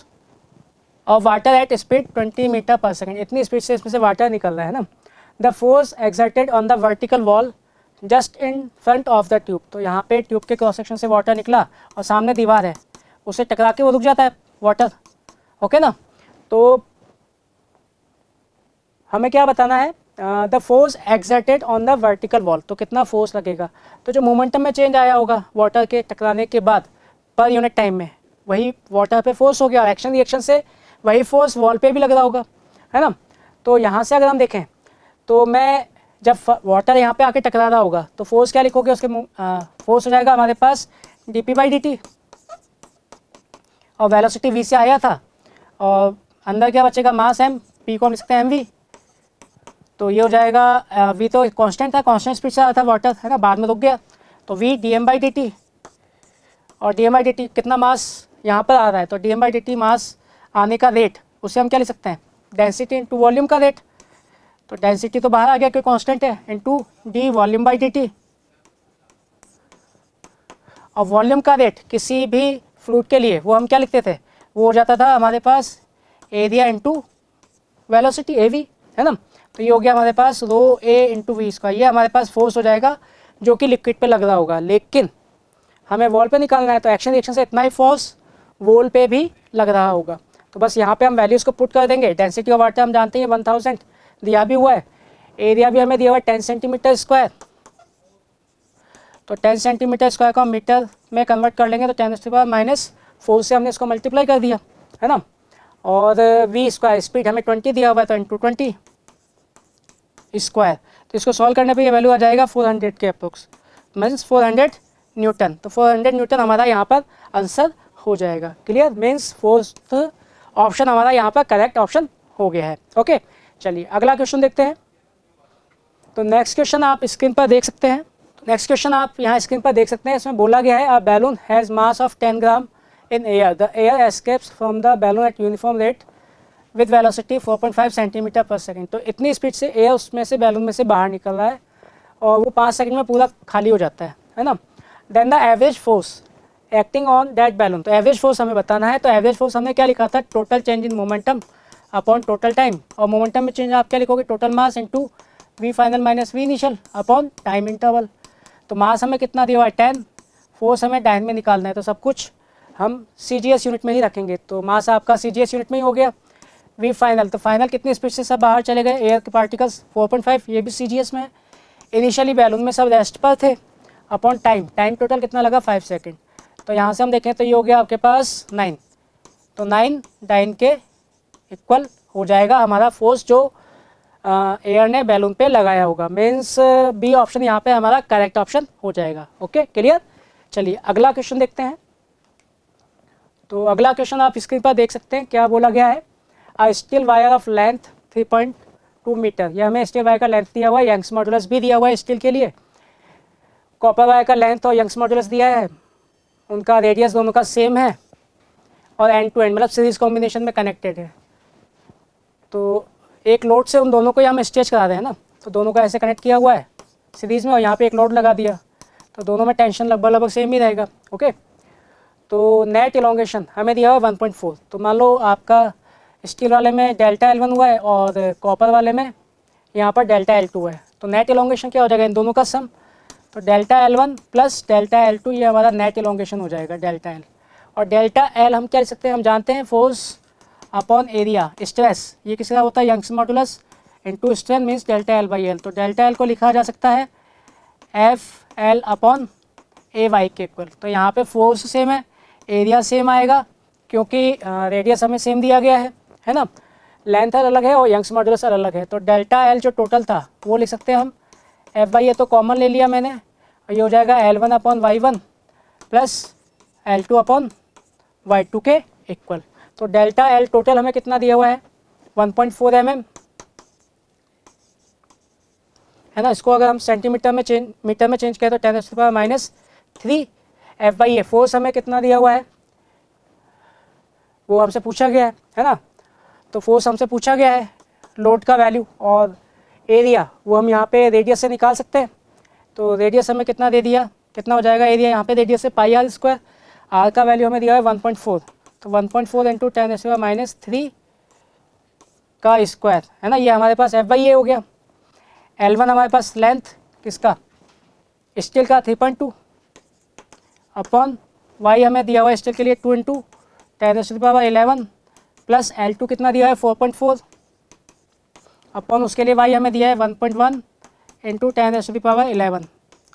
और water at speed 20 metre per second, इतनी स्पीड से इसमें से वाटर निकल रहा है ना। The force exerted on the vertical wall just in front of the tube, तो यहाँ पे ट्यूब के क्रॉस सेक्शन से वाटर निकला और सामने दीवार है, उसे टकरा के वो रुक जाता है वाटर, ओके ना। तो हमें क्या बताना है, the force exerted on the vertical wall, तो कितना फोर्स लगेगा। तो जो मोमेंटम में चेंज आया होगा वाटर के टकराने के बाद पर यूनिट टाइम में, वही वाटर पे फोर्स हो गया, और एक्शन रिएक्शन से वही फोर्स वॉल पे भी लग रहा होगा, है ना। तो यहाँ से अगर हम देखें तो मैं जब वाटर यहाँ पे आके टकरा रहा होगा तो फोर्स क्या लिखोगे, उसके फोर्स हो जाएगा हमारे पास dp/dt, और वेलोसिटी v से आया था, और अंदर क्या बचेगा, मास m, p को हम लिख सकते हैं mv। तो ये हो जाएगा v तो कांस्टेंट था, कांस्टेंट स्पीड से आया था वाटर, है ना, बाद में रुक गया, तो v dm/dt, और dm/dt कितना मास यहाँ पर आ रहा है, तो dm/dt मास आने का रेट, उसे हम क्या लिख सकते हैं, डेंसिटी इंटू वॉल्यूम का रेट। तो डेंसिटी तो बाहर आ गया क्योंकि कांस्टेंट है, into D volume by dt, और वॉल्यूम का रेट किसी भी फ्लूइड के लिए वो हम क्या लिखते थे, वो हो जाता था हमारे पास एरिया इंटू वेलोसिटी AV, है ना। तो ये हो गया हमारे पास रो A इंटू V स्क्वायर, ये हमारे पास फोर्स हो जाएगा जो कि लिक्विड पे लग रहा होगा, लेकिन हमें वॉल पे निकालना है, तो एक्शन रिएक्शन से इतना ही फोर्स वॉल पे भी लग रहा होगा। तो बस यहाँ पे हम वैल्यूज़ को पुट कर देंगे। डेंसिटी ऑफ वाटर हम जानते हैं 1000 दिया भी हुआ है, एरिया भी हमें दिया हुआ है 10 सेंटीमीटर स्क्वायर, तो 10 सेंटीमीटर स्क्वायर को हम मीटर में कन्वर्ट कर लेंगे तो 10⁻⁴ से हमने इसको मल्टीप्लाई कर दिया, है ना। और v स्क्वायर स्पीड हमें 20 दिया हुआ है, तो इंटू 20 स्क्वायर, तो इसको सॉल्व करने पे ये वैल्यू आ जाएगा 400 के अप्रोक्स, मीन्स 400 न्यूटन। तो 400 न्यूटन हमारा यहाँ पर आंसर हो जाएगा। क्लियर, मीन्स फोर्थ ऑप्शन हमारा यहाँ पर करेक्ट ऑप्शन हो गया है। ओके, चलिए अगला क्वेश्चन देखते हैं। तो नेक्स्ट क्वेश्चन आप स्क्रीन पर देख सकते हैं। नेक्स्ट क्वेश्चन आप यहाँ स्क्रीन पर देख सकते हैं। इसमें बोला गया है a balloon has mass of 10 gram in air, the air escapes from the balloon at uniform rate with velocity 4.5 centimetre per second. तो इतनी स्पीड से एयर उसमें से बैलून में से बाहर निकल रहा है और वो 5 सेकंड में पूरा खाली हो जाता है ना। Then the average force acting on that balloon, तो एवरेज फोर्स हमें बताना है। तो एवरेज फोर्स हमने क्या लिखा था, total change in momentum upon total time, और मोमेंटम में चेंज आप क्या लिखोगे, total mass into v final minus v initial upon time interval. तो मास हमें कितना दिया हुआ है 10, फोर्स हमें डायन में निकालना है, तो सब कुछ हम CGS यूनिट में ही रखेंगे। तो मास आपका CGS यूनिट में ही हो गया। वी फाइनल, तो फाइनल कितनी स्पीड से सब बाहर चले गए, एयर के पार्टिकल्स 4.5, ये भी CGS में है। इनिशियली बैलून में सब रेस्ट पर थे, अपॉन टाइम, टाइम टोटल कितना लगा 5 सेकेंड। तो यहाँ से हम देखें तो ये हो गया आपके पास 9, तो 9 डाइन के इक्वल हो जाएगा हमारा फोर्स जो एयर ने बैलून पे लगाया होगा। मीन्स बी ऑप्शन यहाँ पे हमारा करेक्ट ऑप्शन हो जाएगा। Okay, clear. चलिए अगला क्वेश्चन देखते हैं। तो अगला क्वेश्चन आप स्क्रीन पर देख सकते हैं, क्या बोला गया है, a steel wire of length 3.2 metre. यह हमें स्टील वायर का लेंथ दिया हुआ है, यंग्स मॉडुलस भी दिया हुआ है स्टील के लिए। कॉपर वायर का लेंथ और यंग्स मॉडुलस दिया है, उनका रेडियस दोनों का सेम है और एंड टू एंड मतलब सीरीज कॉम्बिनेशन में कनेक्टेड है। तो एक लोड से उन दोनों को हम स्ट्रेच करा रहे हैं ना, तो दोनों को ऐसे कनेक्ट किया हुआ है सीरीज में और यहाँ पे एक लोड लगा दिया, तो दोनों में टेंशन लगभग सेम ही रहेगा। ओके, तो नेट इलोंगेशन हमें दिया हुआ 1.4। तो मान लो आपका स्टील वाले में डेल्टा L1 हुआ है और कॉपर वाले में यहाँ पर डेल्टा L2 है, तो नेट इलोंगेशन क्या हो जाएगा इन दोनों का सम, तो delta L1 plus delta L2 ये हमारा नेट इलोंगेशन हो जाएगा डेल्टा L। और डेल्टा L हम क्या लिख सकते हैं, हम जानते हैं फोर्स अपॉन एरिया, स्ट्रेस ये किसका होता है, Young's modulus into strain means delta L/L। तो डेल्टा L को लिखा जा सकता है FL अपॉन AY के इक्वल। तो यहाँ पे फोर्स सेम है, एरिया सेम आएगा क्योंकि रेडियस हमें सेम दिया गया है ना। लेंथ अलग है और यंग्स मॉडुलस अलग है, तो डेल्टा L जो टोटल था वो लिख सकते हैं हम F/A, तो कॉमन ले लिया मैंने, और ये हो जाएगा L1 upon Y1 plus L2 upon Y2 के इक्वल। तो डेल्टा L टोटल हमें कितना दिया हुआ है 1.4 mm, है ना। इसको अगर हम सेंटीमीटर में मीटर में चेंज करें तो 10⁻⁻³ F/A। फोर्स हमें कितना दिया हुआ है वो हमसे पूछा गया है ना। तो फोर्स हमसे पूछा गया है, लोड का वैल्यू, और एरिया वो हम यहाँ पे रेडियस से निकाल सकते हैं। तो रेडियस हमें कितना दे दिया, कितना हो जाएगा एरिया यहाँ पे रेडियस से πr², आर का वैल्यू हमें दिया है 1.4, तो 1.4 इंटू 10⁻³ का स्क्वायर, है ना। ये हमारे पास F/A हो गया। L1 हमारे पास लेंथ किसका, स्टील का 3.2 अपॉन Y हमें दिया हुआ है स्टील के लिए 2 इंटू 10⁻11 प्लस L2 कितना दिया है 4.4 अपॉन उसके लिए Y हमें दिया है 1.1 इंटू 10⁻11।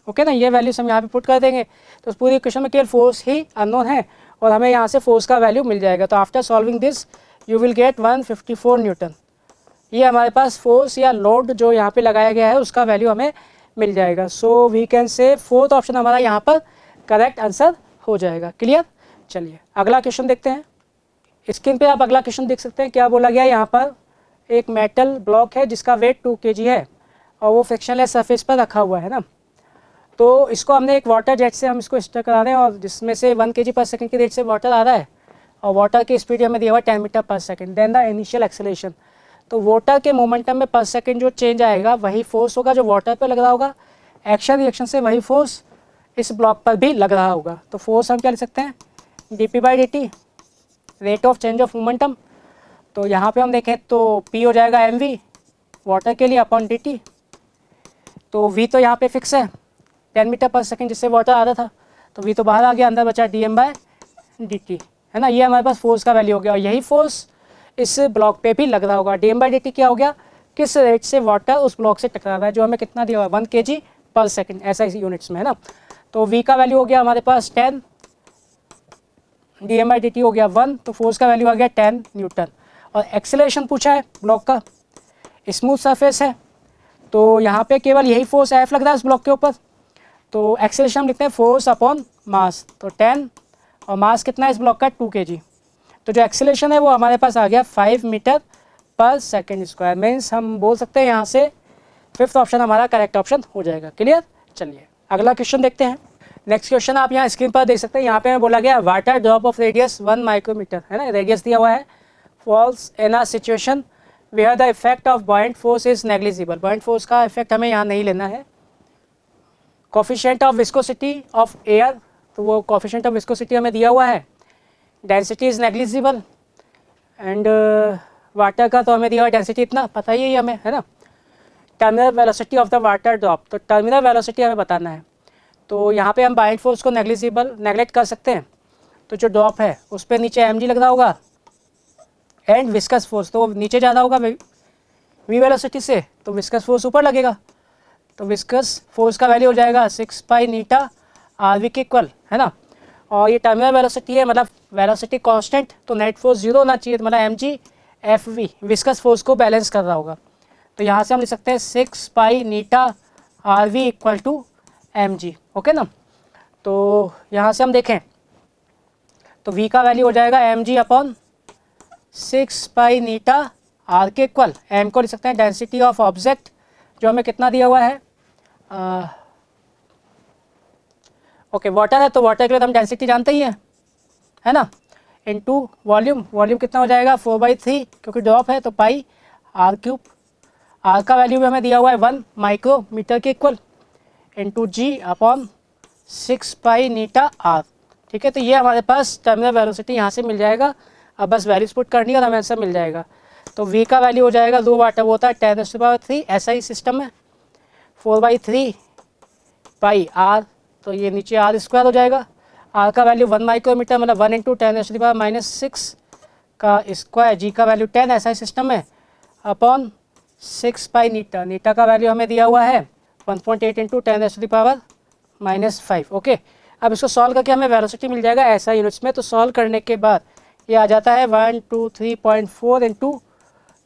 ओके ना, ये वैल्यूज हम यहाँ पे पुट कर देंगे तो उस पूरी इक्वेशन में केवल फोर्स ही अननोन है और हमें यहाँ से फोर्स का वैल्यू मिल जाएगा। तो after solving this you will get 154 Newton. ये हमारे पास फोर्स या लोड जो यहाँ पे लगाया गया है उसका वैल्यू हमें मिल जाएगा। So we can say fourth option हमारा यहाँ पर करेक्ट आंसर हो जाएगा। क्लियर। चलिए अगला क्वेश्चन देखते हैं। स्क्रीन पे आप अगला क्वेश्चन देख सकते हैं। क्या बोला गया यहाँ पर, एक मेटल ब्लॉक है जिसका वेट 2 kg है और वो फ्रिक्शनलेस सरफेस पर रखा हुआ है ना। तो इसको हमने एक वाटर जेट से हम इसको स्टर करा रहे हैं और जिसमें से 1 kg पर सेकंड की रेट से वाटर आ रहा है और वाटर की स्पीड हमें दिया हुआ 10 metre per second. Then the initial acceleration, तो वाटर के मोमेंटम में पर सेकंड जो चेंज आएगा वही फोर्स होगा जो वाटर पर लग रहा होगा। एक्शन रिएक्शन से वही फोर्स इस ब्लॉक पर भी लग रहा होगा। तो फोर्स हम क्या लिख सकते हैं, dp/dt rate of change of momentum. तो यहाँ पे हम देखें तो p हो जाएगा mv वाटर के लिए अपॉन dt। तो v तो यहाँ पे फिक्स है 10 मीटर पर सेकंड जिससे वाटर आ रहा था, तो v तो बाहर आ गया, अंदर बचा dm/dt, है ना। ये हमारे पास फोर्स का वैल्यू हो गया और यही फोर्स इस ब्लॉक पे भी लग रहा होगा। dm/dt क्या हो गया, किस रेट से वाटर उस ब्लॉक से टकरा रहा है, जो हमें कितना दिया हुआ है 1 kg पर सेकंड, ऐसा इसी यूनिट्स में, है ना। तो v का वैल्यू हो गया हमारे पास 10, dm/dt हो गया 1, तो फोर्स का वैल्यू आ गया 10 न्यूटन। और एक्सेलरेशन पूछा है ब्लॉक का, स्मूथ सरफेस है तो यहाँ पे केवल यही फोर्स F लग रहा है इस ब्लॉक के ऊपर, तो एक्सेलरेशन हम लिखते हैं फोर्स अपॉन मास, तो 10 और मास कितना है इस ब्लॉक का 2 kg। तो जो एक्सेलरेशन है वो हमारे पास आ गया 5 मीटर पर सेकेंड स्क्वायर। मीन्स हम बोल सकते हैं यहाँ से 5th ऑप्शन हमारा करेक्ट ऑप्शन हो जाएगा। क्लियर? चलिए अगला क्वेश्चन देखते हैं। नेक्स्ट क्वेश्चन आप यहाँ स्क्रीन पर देख सकते हैं, यहाँ पे बोला गया water drop of radius 1 micrometre, है ना, रेडियस दिया हुआ है, falls in a situation where the effect of buoyant force is negligible. Buoyant force का इफेक्ट हमें यहाँ नहीं लेना है। Coefficient of viscosity of air, तो वो कोफिशिएंट ऑफ विस्कोसिटी हमें दिया हुआ है। Density is negligible and water का तो हमें दिया हुआ डेंसिटी इतना पता ही है हमें, है ना। Terminal velocity of the water drop, तो टर्मिनल वेलोसिटी हमें बताना है। तो यहाँ पे हम बॉइंट फोर्स को नेगलेक्ट कर सकते हैं, तो जो ड्रॉप है उस पर नीचे mg लग रहा होगा एंड विस्कस फोर्स तो नीचे ज़्यादा होगा वी वेलोसिटी से, तो विस्कस फोर्स ऊपर लगेगा, तो विस्कस फोर्स का वैल्यू हो जाएगा 6 पाई नीटा RV के इक्वल, है ना। और ये टर्मिनल वेलोसिटी है, मतलब वेलोसिटी कांस्टेंट, तो नेट फोर्स 0 होना चाहिए, मतलब mg FV विस्कस फोर्स को बैलेंस कर रहा होगा। तो यहाँ से हम लिख सकते हैं 6 pi eta RV equal to mg, okay ना। तो यहाँ से हम देखें तो v का वैल्यू हो जाएगा mg अपॉन 6 पाई नीटा r के इक्वल, m को लिख सकते हैं डेंसिटी ऑफ ऑब्जेक्ट जो हमें कितना दिया हुआ है, ओके वाटर है तो वाटर के लिए तो हम डेंसिटी जानते ही हैं, है ना, इनटू वॉल्यूम, वॉल्यूम कितना हो जाएगा 4/3 क्योंकि ड्रॉप है तो पाई r3, r का वैल्यू भी हमें दिया हुआ है 1 माइक्रोमीटर के इक्वल इंटू जी अपॉन 6 पाई नीटा r। ठीक है, तो ये हमारे पास टर्मिनल वेलोसिटी यहाँ से मिल जाएगा। अब बस वैल्यूज पुट करनी है और हमें आंसर मिल जाएगा। तो v का वैल्यू हो जाएगा 2 वाट वो होता है 10⁻3, ऐसा ही सिस्टम है 4/3 पाई r, तो ये नीचे r² हो जाएगा। r का वैल्यू 1 माइक्रोमीटर मतलब 1 × 10⁻⁻6 का स्क्वायर, g का वैल्यू 10, ऐसा ही सिस्टम है, अपॉन 6 पाई नीटा, नीटा का वैल्यू हमें दिया हुआ है 1.8 × 10⁻⁻5। ओके, अब इसको सॉल्व करके हमें वेलोसिटी मिल जाएगा ऐसा यूनिट्स में। तो सॉल्व करने के बाद ये आ जाता है 123.4 ×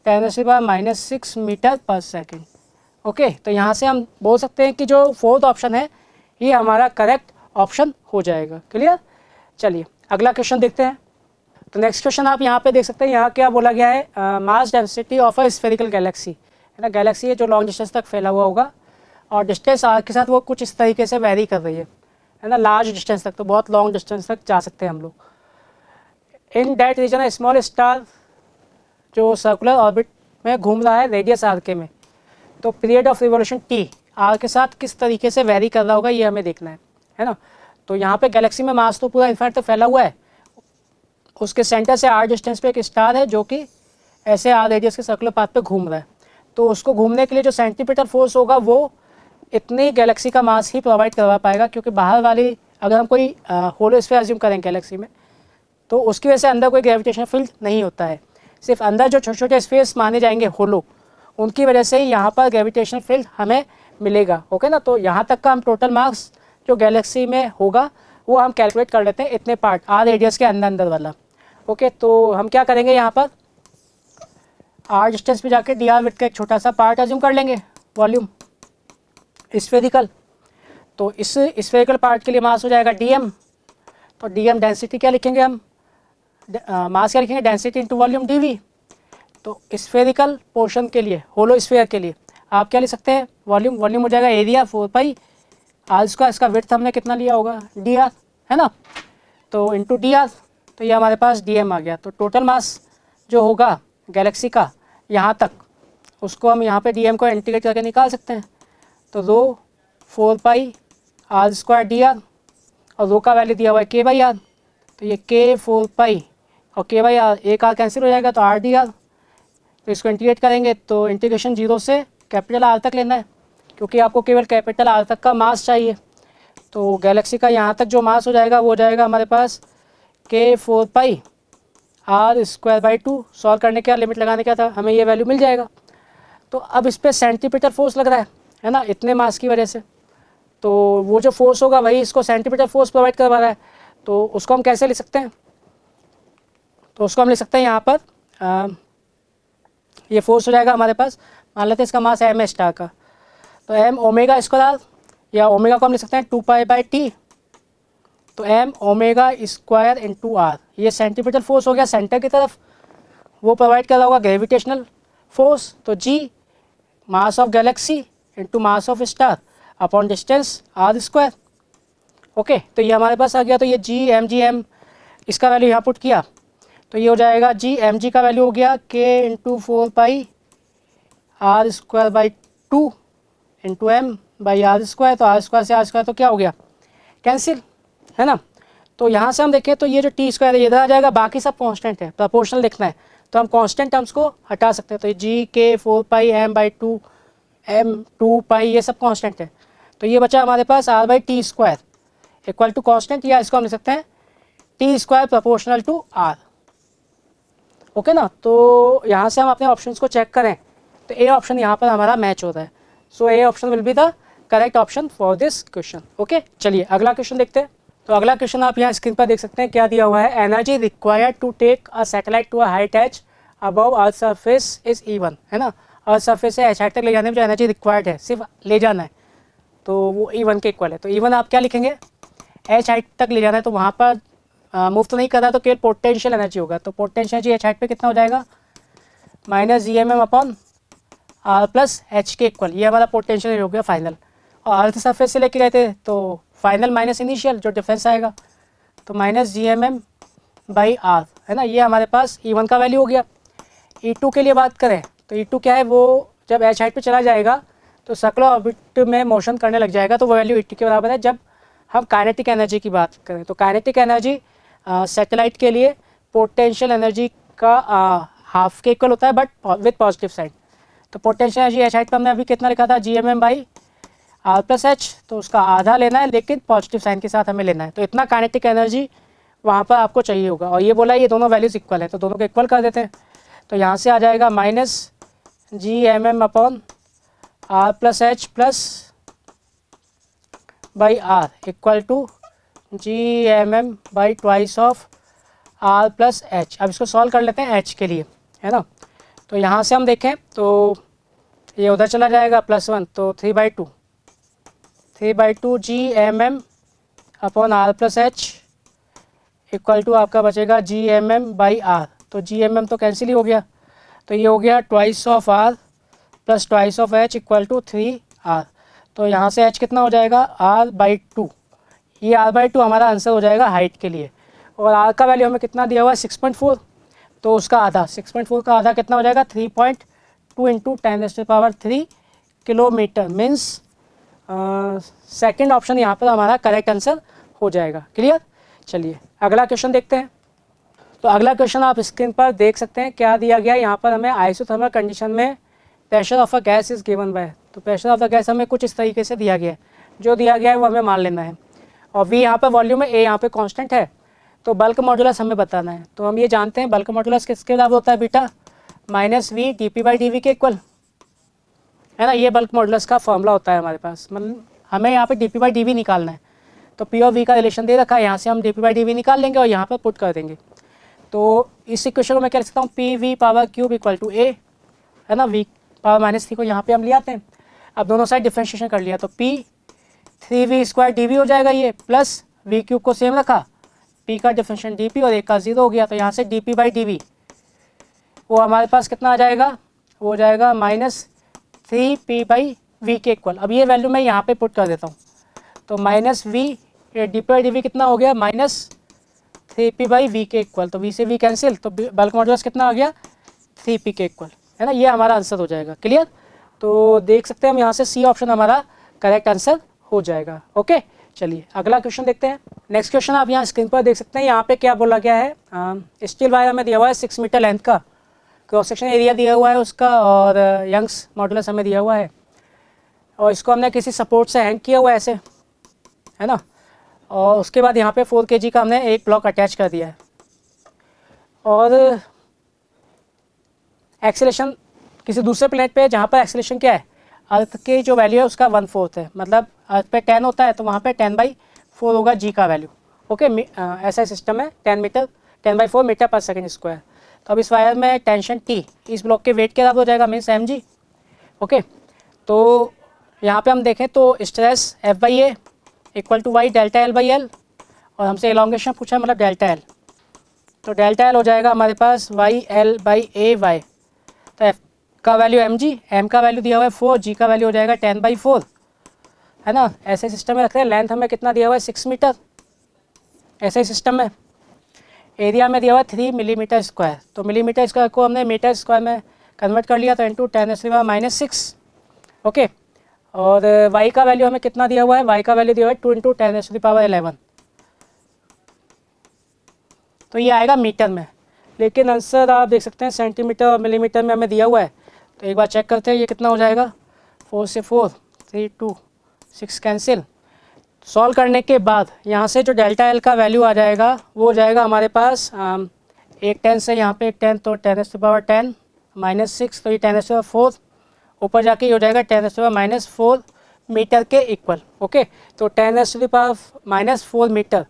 10⁻⁻6 मीटर पर सेकेंड। ओके, तो यहाँ से हम बोल सकते हैं कि जो 4th ऑप्शन है ये हमारा करेक्ट ऑप्शन हो जाएगा। क्लियर? चलिए अगला क्वेश्चन देखते हैं। तो नेक्स्ट क्वेश्चन आप यहाँ पे देख सकते हैं, यहाँ क्या बोला गया है, mass density of a spherical Galaxy, है ना, गैलेक्सी है जो लॉन्ग डिस्टेंस तक फैला हुआ होगा और डिस्टेंस आर के साथ वो कुछ इस तरीके से वेरी कर रही है ना, लार्ज डिस्टेंस तक, तो बहुत लॉन्ग डिस्टेंस तक जा सकते हैं हम लोग। In that region small star जो सर्कुलर ऑर्बिट में घूम रहा है रेडियस आर के में, तो period of revolution T R के साथ किस तरीके से वेरी कर रहा होगा ये हमें देखना है ना। तो यहाँ पे गैलेक्सी में मास तो पूरा इनफैक्ट तो फैला हुआ है, उसके सेंटर से आर डिस्टेंस पे एक स्टार है जो कि ऐसे आर रेडियस के सर्कुलर पाथ पे घूम रहा है, तो उसको घूमने के लिए जो सेंटीमीटर फोर्स होगा वो इतनी गैलेक्सी का मास ही प्रोवाइड करवा पाएगा, क्योंकि बाहर वाली अगर हम कोई होलो स्फीयर अज्यूम करें गैलेक्सी में तो उसकी वजह से अंदर कोई ग्रेविटेशनल फील्ड नहीं होता है, सिर्फ अंदर जो छोटे छोटे स्पेस माने जाएंगे होलो उनकी वजह से ही यहाँ पर ग्रेविटेशनल फील्ड हमें मिलेगा। ओके ना, तो यहाँ तक का हम टोटल मास जो गैलेक्सी में होगा वो हम कैलकुलेट कर लेते हैं, इतने पार्ट आर रेडियस के अंदर अंदर वाला। ओके, तो हम क्या करेंगे, यहाँ पर आर डिस्टेंस पे जाके डी आर विड्थ का एक छोटा सा पार्ट अज्यूम कर लेंगे, वॉल्यूम स्फेरिकल। तो इस स्फेरिकल पार्ट के लिए मास हो जाएगा डीएम, तो डीएम डेंसिटी क्या लिखेंगे हम, मास क्या लिखेंगे, डेंसिटी इंटू वॉल्यूम डीवी। तो स्फेरिकल पोर्शन के लिए, होलो स्फेयर के लिए आप क्या लिख सकते हैं, वॉल्यूम, वॉल्यूम हो जाएगा एरिया 4 पाई r², इसका विड्थ हमने कितना लिया होगा डी आर, है ना, तो इंटू डी आर, तो ये हमारे पास डीएम आ गया। तो टोटल मास जो होगा गैलेक्सी का यहाँ तक, उसको हम यहाँ पे डीएम को इंटीग्रेट करके निकाल सकते हैं। तो रो 4 पाई r² डी आर, और रो का वैल्यू दिया हुआ है k/r, तो ये k 4 पाई और k/r, एक r कैंसिल हो जाएगा तो r डी आर। तो इसको इंटीग्रेट करेंगे तो इंटीग्रेशन 0 से कैपिटल R तक लेना है, क्योंकि आपको केवल कैपिटल R तक का मास चाहिए। तो गैलेक्सी का यहाँ तक जो मास हो जाएगा वो हो जाएगा हमारे पास k 4 पाई r²/2। सॉल्व करने का लिमिट लगाने का था, हमें ये वैल्यू मिल जाएगा। तो अब इस पर सेंटीमीटर फोर्स लग रहा है ना, इतने मास की वजह से। तो वो जो फोर्स होगा वही इसको सेंटीमीटर फोर्स प्रोवाइड करवा रहा है, तो उसको हम कैसे लिख सकते हैं? तो उसको हम लिख सकते हैं यहाँ पर ये फोर्स हो जाएगा हमारे पास, मान लेते हैं इसका मास एम है स्टार का, तो एम ओमेगा स्क्वायर, या ओमेगा को हम लिख सकते हैं 2π/t, तो M omega square into R, ये सेंटीमीटर फोर्स हो गया सेंटर की तरफ, वो प्रोवाइड कर रहा होगा ग्रेविटेशनल फोर्स, तो G mass of galaxy into mass of star upon distance R square. Okay, तो ये हमारे पास आ गया, तो ये जी एम इसका वैल्यू यहाँ पुट किया, तो ये हो जाएगा जी का वैल्यू हो गया k into 4πr² into M by R square, तो आर स्क्वायर से आर स्क्वायर तो क्या हो गया, कैंसिल, है ना। तो यहाँ से हम देखें तो ये जो टी स्क्वायर है ये इधर आ जाएगा, बाकी सब कांस्टेंट है, प्रोपोर्शनल लिखना है तो हम कांस्टेंट टर्म्स को हटा सकते हैं, तो जी के 4πm/2 m/2π ये सब कांस्टेंट है, तो ये बचा हमारे पास r/t² इक्वल टू कांस्टेंट, या इसको हम लिख सकते हैं t² proportional to r। Okay ना, तो यहाँ से हम अपने ऑप्शंस को चेक करें तो ए ऑप्शन यहाँ पर हमारा मैच होता है, so A option will be the correct option for this question. Okay, चलिए अगला क्वेश्चन देखते हैं। तो अगला क्वेश्चन आप यहाँ स्क्रीन पर देख सकते हैं, क्या दिया हुआ है, energy required to take a satellite to a height H above earth surface is E1, है ना। अर्थ सरफेस से एच हाइट तक ले जाने में जो एनर्जी रिक्वायर्ड है, सिर्फ ले जाना है, तो वो E1 के इक्वल है। तो E1 आप क्या लिखेंगे, एच हाइट तक ले जाना है, तो वहाँ पर मूव तो नहीं कर रहा, तो केवल पोटेंशियल एनर्जी होगा, तो पोटेंशियल एनर्जी एच हाइट पे कितना हो जाएगा, -gmm upon R plus H के इक्वल, ये हमारा पोटेंशियल हो गया फाइनल। और अर्थ सरफेस से लेके गए थे तो फाइनल माइनस इनिशियल जो डिफरेंस आएगा, तो -gmm/r, है ना, ये हमारे पास E1 का वैल्यू हो गया। E2 के लिए बात करें तो E2 क्या है, वो जब एच हाइट पे चला जाएगा तो सर्कुलर ऑर्बिट में मोशन करने लग जाएगा, तो वो वैल्यू E2 के बराबर है। जब हम काइनेटिक एनर्जी की बात करें तो काइनेटिक एनर्जी सैटेलाइट के लिए पोटेंशियल एनर्जी का हाफ के इक्वल होता है, बट विथ पॉजिटिव साइड। तो पोटेंशियल एनर्जी एच हाइट पर हमने अभी कितना लिखा था, gmm/r प्लस एच, तो उसका आधा लेना है, लेकिन पॉजिटिव साइन के साथ हमें लेना है, तो इतना काइनेटिक एनर्जी वहाँ पर आपको चाहिए होगा। और ये बोला ये दोनों वैल्यूज इक्वल है, तो दोनों को इक्वल कर देते हैं, तो यहाँ से आ जाएगा -gmm/r plus H plus by R equal to gmm/2 of r plus H. अब इसको सॉल्व कर लेते हैं एच के लिए, है ना। तो यहाँ से हम देखें तो ये उधर चला जाएगा +1, तो 3/2 gmm/r plus H equal to आपका बचेगा gmm/r, तो gmm तो कैंसिल ही हो गया, तो ये हो गया 2 of r plus 2 of h equal to 3r। तो यहाँ से h कितना हो जाएगा, r/2, ये r/2 हमारा आंसर हो जाएगा हाइट के लिए। और r का वैल्यू हमें कितना दिया हुआ है, 6.4, तो उसका आधा 6.4 का आधा कितना हो जाएगा, 3.2 into 10⁻³ kilometre, means second option यहाँ पर हमारा करेक्ट आंसर हो जाएगा। क्लियर, चलिए अगला क्वेश्चन देखते हैं। तो अगला क्वेश्चन आप स्क्रीन पर देख सकते हैं, क्या दिया गया है यहाँ पर हमें, आइसोथर्मल कंडीशन में pressure of a gas is given by, तो प्रेशर ऑफ द गैस हमें कुछ इस तरीके से दिया गया है, जो दिया गया है वो हमें मान लेना है, और V यहाँ पर वॉल्यूम है, A यहाँ पे कांस्टेंट है, तो बल्क मॉडुलस हमें बताना है। तो हम ये जानते हैं बल्क मॉडुलस किसके बराबर होता है, बीटा -V dP/dV के इक्वल, है ना, ये बल्क मॉडुलस का फॉर्मूला होता है हमारे पास। मतलब हमें यहाँ पे dP/dV निकालना है, तो P और V का रिलेशन दे रखा है, यहाँ से हम dP/dV निकाल लेंगे और यहाँ पर पुट कर देंगे। तो इस इक्वेशन को मैं क्या लिख सकता हूँ, PV⁻³ इक्वल टू A, है ना, V⁻³ को यहाँ पे हम ले आते हैं। अब दोनों साइड डिफरेंशिएशन कर लिया, तो P 3V² dV हो जाएगा ये, प्लस V³ को सेम रखा, P का डिफरेंशिएशन dP और 1 का 0 हो गया, तो यहाँ से dP/dV वो हमारे पास कितना आ जाएगा, वो हो जाएगा -3P/V के इक्वल। अब ये वैल्यू मैं यहाँ पे पुट कर देता हूँ, तो -V dP/dV कितना हो गया, -3P/V के इक्वल, तो V से V कैंसिल, तो बल्क मॉडुलस कितना आ गया, 3P के इक्वल, है ना, ये हमारा आंसर हो जाएगा। क्लियर, तो देख सकते हैं हम यहाँ से C ऑप्शन हमारा करेक्ट आंसर हो जाएगा। ओके, चलिए अगला क्वेश्चन देखते हैं। नेक्स्ट क्वेश्चन आप यहाँ स्क्रीन पर देख सकते हैं, यहाँ पे क्या बोला गया है, स्टील वायर हमें दिया हुआ है 6 मीटर लेंथ का, क्रॉस सेक्शन एरिया दिया हुआ है उसका, और यंग्स मॉडुलस हमें दिया हुआ है, और इसको हमने किसी सपोर्ट से हैंग किया हुआ है ऐसे, है ना, और उसके बाद यहाँ पे 4 kg का हमने एक ब्लॉक अटैच कर दिया है, और एक्सेलेरेशन किसी दूसरे प्लेनेट पे जहाँ पर एक्सेलेरेशन क्या है, अर्थ की जो वैल्यू है उसका 1/4 है, मतलब अर्थ पे 10 होता है तो वहाँ पे 10/4 होगा जी का वैल्यू। ओके, ऐसा सिस्टम है 10/4 मीटर पर सेकेंड स्क्वायर। तो अब इस वायर में टेंशन टी इस ब्लॉक के वेट के बराबर हो जाएगा, मीन्स mg। ओके, तो यहाँ पे हम देखें तो stress F/A equal to Y delta L/L, और हमसे एलोंगेशन पूछा है, मतलब डेल्टा L। तो डेल्टा L हो जाएगा हमारे पास YL/AY। तो F का वैल्यू mg, m का वैल्यू दिया हुआ है 4, g का वैल्यू हो जाएगा 10/4, है ना। ऐसे सिस्टम में रखते हैं। लेंथ हमें कितना दिया हुआ है 6 मीटर, ऐसे ही सिस्टम में। एरिया में दिया हुआ है 3 मिलीमीटर स्क्वायर, तो मिलीमीटर स्क्वायर को हमने मीटर स्क्वायर में कन्वर्ट कर लिया, तो इंटू 10⁻⁻6। ओके, और y का वैल्यू हमें कितना दिया हुआ है, y का वैल्यू दिया हुआ है 2 इंटू 10⁻11। तो ये आएगा मीटर में, लेकिन आंसर आप देख सकते हैं सेंटीमीटर और मिलीमीटर में हमें दिया हुआ है। तो एक बार चेक करते हैं ये कितना हो जाएगा। 4 से 4, 3, 2, 6 कैंसिल। सॉल्व करने के बाद यहाँ से जो डेल्टा एल का वैल्यू आ जाएगा वो हो जाएगा हमारे पास एक 10 से यहाँ पे एक 10, तो 10⁻10⁻6, तो ये 10⁻4 ऊपर जाके ये हो जाएगा 10⁻4 मीटर के इक्वल। ओके, तो 10⁻4 मीटर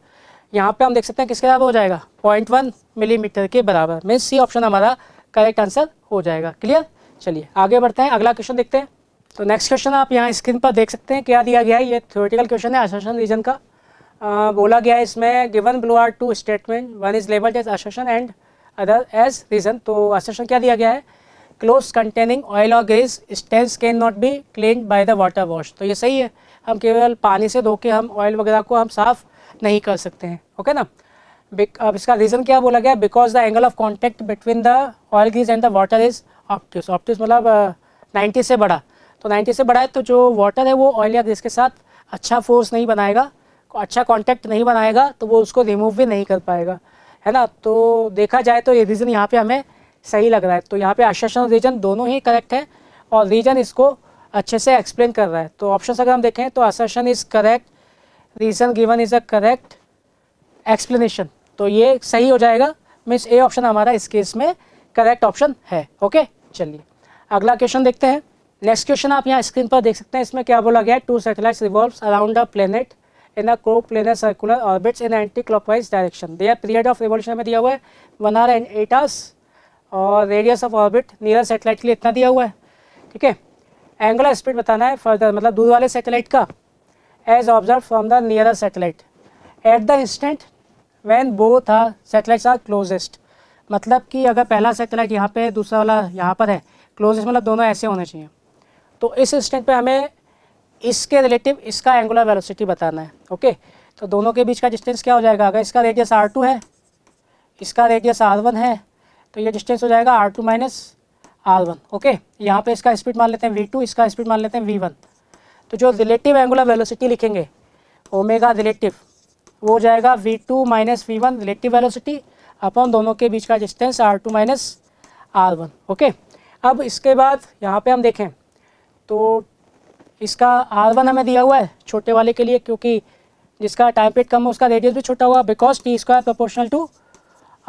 यहाँ पे हम देख सकते हैं किसके बराबर हो जाएगा, 0.1 मिलीमीटर के बराबर। मीन्स सी ऑप्शन हमारा करेक्ट आंसर हो जाएगा। क्लियर, चलिए आगे बढ़ते हैं, अगला क्वेश्चन देखते हैं। तो नेक्स्ट क्वेश्चन आप यहाँ स्क्रीन पर देख सकते हैं क्या दिया गया है। ये थ्योरेटिकल क्वेश्चन है असर्शन रीजन का। बोला गया है इसमें given below are two statement, one is labelled as assertion and other as reason. तो असर्शन क्या दिया गया है, क्लोथ्स कंटेनिंग ऑयल और grease stains can not be cleaned by the water wash. तो ये सही है, हम केवल पानी से धो के हम ऑयल वगैरह को हम साफ़ नहीं कर सकते हैं। ओके ना। अब इसका रीज़न क्या बोला गया, because the angle of contact between the oil Greece and the water is obtuse. Obtuse मतलब 90 से बड़ा, तो 90 से बड़ा है तो जो वाटर है वो ऑयल या ग्रीस के साथ अच्छा फोर्स नहीं बनाएगा, अच्छा कॉन्टैक्ट नहीं बनाएगा, तो वो उसको रिमूव भी नहीं कर पाएगा, है ना। तो देखा जाए तो ये रीज़न यहाँ पे हमें सही लग रहा है। तो यहाँ पे असर्शन और रीजन दोनों ही करेक्ट है, और रीजन इसको अच्छे से एक्सप्लेन कर रहा है। तो ऑप्शन अगर हम देखें तो assertion is correct, reason given is a correct explanation, तो ये सही हो जाएगा। मीन्स ए ऑप्शन हमारा इस केस में करेक्ट ऑप्शन है। ओके, चलिए अगला क्वेश्चन देखते हैं। नेक्स्ट क्वेश्चन आप यहाँ स्क्रीन पर देख सकते हैं। इसमें क्या बोला गया है, 2 satellites revolves around a planet in a coplanar circular orbits in anti clockwise direction. Their period of revolution में दिया हुआ है 1 आवर एंड 8 आवर्स, और radius of orbit near satellite के लिए इतना दिया हुआ है। ठीक है, एंगुलर स्पीड बताना है फर्दर, मतलब दूर वाले सैटेलाइट का, as observe from the nearer satellite at the instant when both are satellites are closest. मतलब कि अगर पहला सैटेलाइट यहाँ पे दूसरा वाला यहाँ पर है, क्लोजेस्ट मतलब दोनों ऐसे होने चाहिए। तो इस इंस्टेंट पे हमें इसके रिलेटिव इसका एंगुलर वेलोसिटी बताना है। ओके, तो दोनों के बीच का डिस्टेंस क्या हो जाएगा, अगर इसका रेडियस r2 है, इसका रेडियस r1 है, तो ये डिस्टेंस हो जाएगा r2 माइनस r1। ओके, यहाँ पे इसका स्पीड मान लेते हैं v2, इसका स्पीड मान लेते हैं v1। तो जो रिलेटिव एंगुलर वेलोसिटी लिखेंगे ओमेगा रिलेटिव, वो हो जाएगा v2 minus v1 relative velocity अपन दोनों के बीच का distance r2 minus r1। Okay, अब इसके बाद यहाँ पे हम देखें तो इसका r1 हमें दिया हुआ है छोटे वाले के लिए, क्योंकि जिसका टाइम पीरियड कम है उसका रेडियस भी छोटा हुआ, because T square proportional to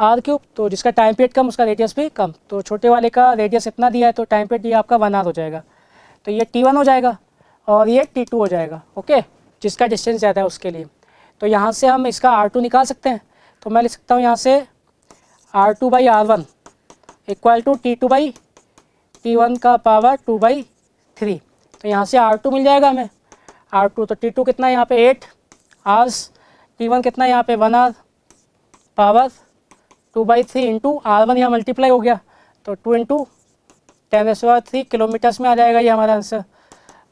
r3। तो जिसका टाइम पीरियड कम उसका रेडियस भी कम, तो छोटे वाले का रेडियस इतना दिया है तो टाइम पीरियड ये आपका 1 आवर हो जाएगा, तो ये t1 हो जाएगा और ये t2 हो जाएगा। ओके, जिसका डिस्टेंस ज़्यादा है उसके लिए। तो यहाँ से हम इसका r2 निकाल सकते हैं, तो मैं लिख सकता हूँ यहाँ से r2/r1 इक्वल टू t2/t1 का पावर 2/3। तो यहाँ से r2 मिल जाएगा हमें, r2 तो t2 कितना है यहाँ पे 8 आवर्स, t1 कितना है यहाँ पे 1 आवर पावर 2/3 इंटू r1 यहाँ मल्टीप्लाई हो गया, तो 2 इंटू 10⁻³ किलोमीटर्स में आ जाएगा ये हमारा आंसर।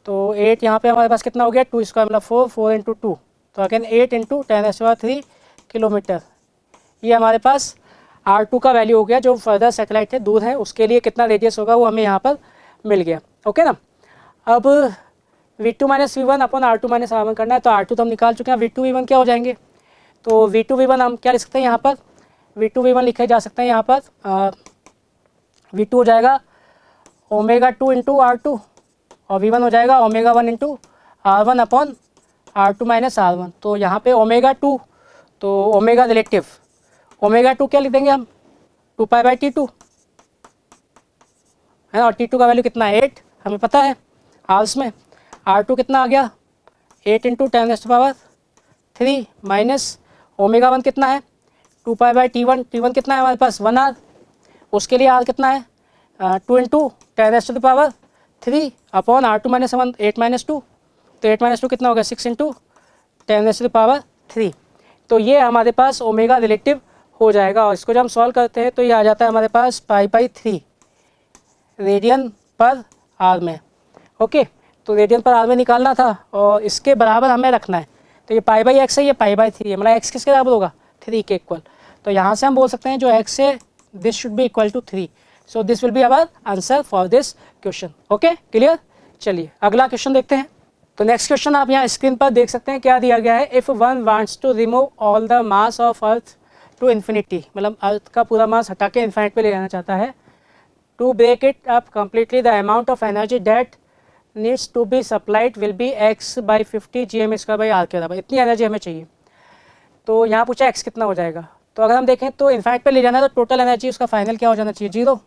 तो 8 यहाँ पे हमारे पास कितना हो गया 2 स्क्वायर मतलब 4, 4 इंटू 2, तो अगेन 8 इंटू 10⁻³ किलोमीटर। ये हमारे पास r2 का वैल्यू हो गया, जो फर्दर सैटेलाइट है दूर है उसके लिए कितना रेडियस होगा वो हमें यहाँ पर मिल गया। ओके ना। अब v2 माइनस v1 अपन r2 माइनस r1 करना है, तो r2 तो हम निकाल चुके हैं, v2 v1 क्या हो जाएंगे, तो v2 v1 हम क्या लिख सकते हैं यहाँ पर, v2 v1 लिखे जा सकते हैं यहाँ पर v2 हो जाएगा ω2 इंटू r2 और v1 हो जाएगा ω1 into r1 upon r2 minus r1। तो यहाँ पे ω2 तो ओमेगा रिलेटिव, ω2 क्या लिख देंगे हम 2π/t2 है ना, और t2 का वैल्यू कितना है 8 हमें पता है आवर्स में, r2 कितना आ गया 8 इंटू 10⁻³ माइनस ओमेगा 1 कितना है 2π/T1, T1 कितना है हमारे पास 1 आर, उसके लिए आर कितना है 2 इंटू 10⁻³ अपॉन R2 - 1 8 - 2, तो 8 - 2 कितना होगा 6 इंटू 10⁻³ तो ये हमारे पास ओमेगा रिलेटिव हो जाएगा। और इसको जब हम सॉल्व करते हैं तो ये आ जाता है हमारे पास π/3 रेडियन पर आर में। ओके, तो रेडियन पर आर में निकालना था और इसके बराबर हमें रखना है। तो ये π/x है, ये π/3 है, मतलब x किसके बराबर होगा 3 के इक्वल। तो यहाँ से हम बोल सकते हैं जो x है this should be equal to 3। So this will be our answer for this question. Okay, clear. चलिए अगला क्वेश्चन देखते हैं। तो नेक्स्ट क्वेश्चन आप यहाँ स्क्रीन पर देख सकते हैं क्या दिया गया है। If one wants to remove all the mass of earth to infinity, मतलब अर्थ का पूरा मास हटा के इन्फिनिट पे ले जाना चाहता है। To break it up completely the amount of energy that needs to be supplied will be x/50 gm²/r के बराबर। इतनी एनर्जी हमें चाहिए। तो यहाँ पूछा x कितना हो जाएगा। तो अगर हम देखें तो इन्फिनिट पे ले जाना है तो टोटल एनर्जी उसका फाइनल क्या हो जाना चाहिए 0।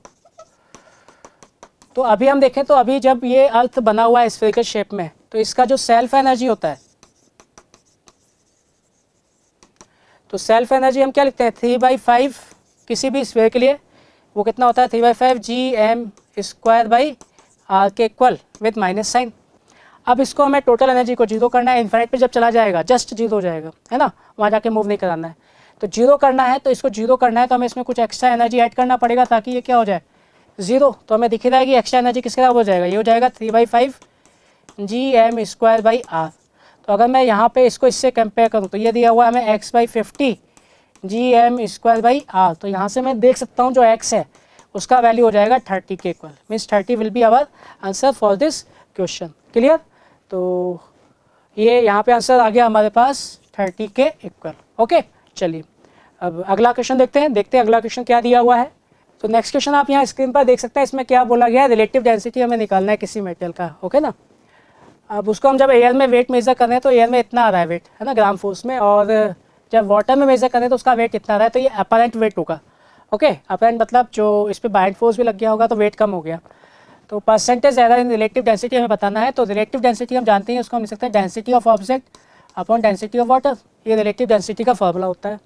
तो अभी हम देखें तो अभी जब ये अर्थ बना हुआ है स्फेरिकल शेप में तो इसका जो सेल्फ एनर्जी होता है, तो सेल्फ एनर्जी हम क्या लिखते हैं 3/5 किसी भी स्फीयर के लिए वो कितना होता है 3/5 gm²/r के इक्वल विद माइनस साइन। अब इसको हमें टोटल एनर्जी को 0 करना है। इन्फिनिट पे जब चला जाएगा जस्ट 0 हो जाएगा, है ना, वहाँ जाके मूव नहीं कराना है। तो 0 करना है, तो इसको 0 करना है तो हमें इसमें कुछ एक्स्ट्रा एनर्जी ऐड करना पड़ेगा ताकि ये क्या हो जाए 0। तो हमें दिख रहा है कि एक्स्ट्रा एनर्जी किसके बराबर हो जाएगा, ये हो जाएगा 3/5 gm²/r। तो अगर मैं यहाँ पे इसको इससे कंपेयर करूँ तो ये दिया हुआ है हमें x/50 gm²/r। तो यहाँ से मैं देख सकता हूँ जो x है उसका वैल्यू हो जाएगा 30 के इक्वल। Means 30 will be our answer for this question. Clear. तो ये यहाँ पे आंसर आ गया हमारे पास 30 के इक्वल। ओके, चलिए अब अगला क्वेश्चन देखते हैं अगला क्वेश्चन क्या दिया हुआ है। तो नेक्स्ट क्वेश्चन आप यहाँ स्क्रीन पर देख सकते हैं। इसमें क्या बोला गया है, रिलेटिव डेंसिटी हमें निकालना है किसी मेटल का। ओके ना, अब उसको हम जब एयर में वेट मेजर कर रहे हैं तो एयर में इतना आ रहा है वेट, है ना, ग्राम फोर्स में, और जब वाटर में मेजर कर रहे हैं तो उसका वेट इतना आ रहा है, तो ये अपरेंट वेट होगा। ओके, अपरेंट मतलब जो इस पर बाइंड फोर्स भी लग गया होगा तो वेट कम हो गया। तो percentage error in relative density हमें बताना है। तो रिलेटिव डेंसिटी हम जानते हैं, उसको हम लिख सकते हैं density of object upon density of water. ये रिलेटिव डेंसिटी का फॉर्मूला होता है।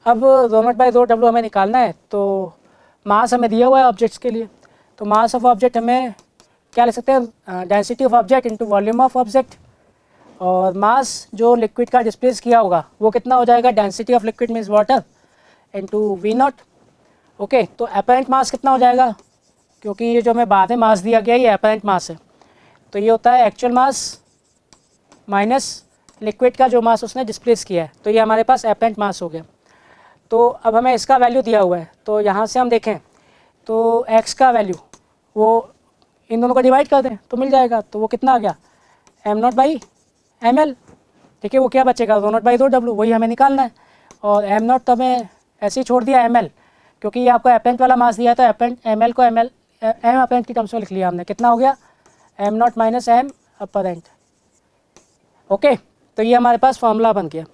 अब ρ0/ρw हमें निकालना है। तो मास हमें दिया हुआ है ऑब्जेक्ट्स के लिए, तो मास ऑफ ऑब्जेक्ट हमें क्या लिख सकते हैं density of object into volume of object, और मास जो लिक्विड का डिस्प्लेस किया होगा वो कितना हो जाएगा density of liquid means water into V0। Okay, तो अपरेंट मास कितना हो जाएगा, क्योंकि ये जो हमें बाद में मास दिया गया है ये अपरेंट मास है, तो ये होता है एक्चुअल मास माइनस लिक्विड का जो मास उसने डिस्प्लेस किया है, तो ये हमारे पास अपरेंट मास हो गया। तो अब हमें इसका वैल्यू दिया हुआ है, तो यहाँ से हम देखें तो x का वैल्यू वो इन दोनों को डिवाइड कर दें तो मिल जाएगा। तो वो कितना आ गया m0/ml। ठीक है, वो क्या बचेगा ρ0/ρw, वही हमें निकालना है। और m0 तो हमें ऐसे ही छोड़ दिया ml, क्योंकि ये आपको अपरेंट वाला मास दिया था। अपरेंट ml को m अपरेंट की टर्म्स में लिख लिया हमने। कितना हो गया m0 minus m apparent. Okay, तो ये हमारे पास फॉर्मूला बन गया।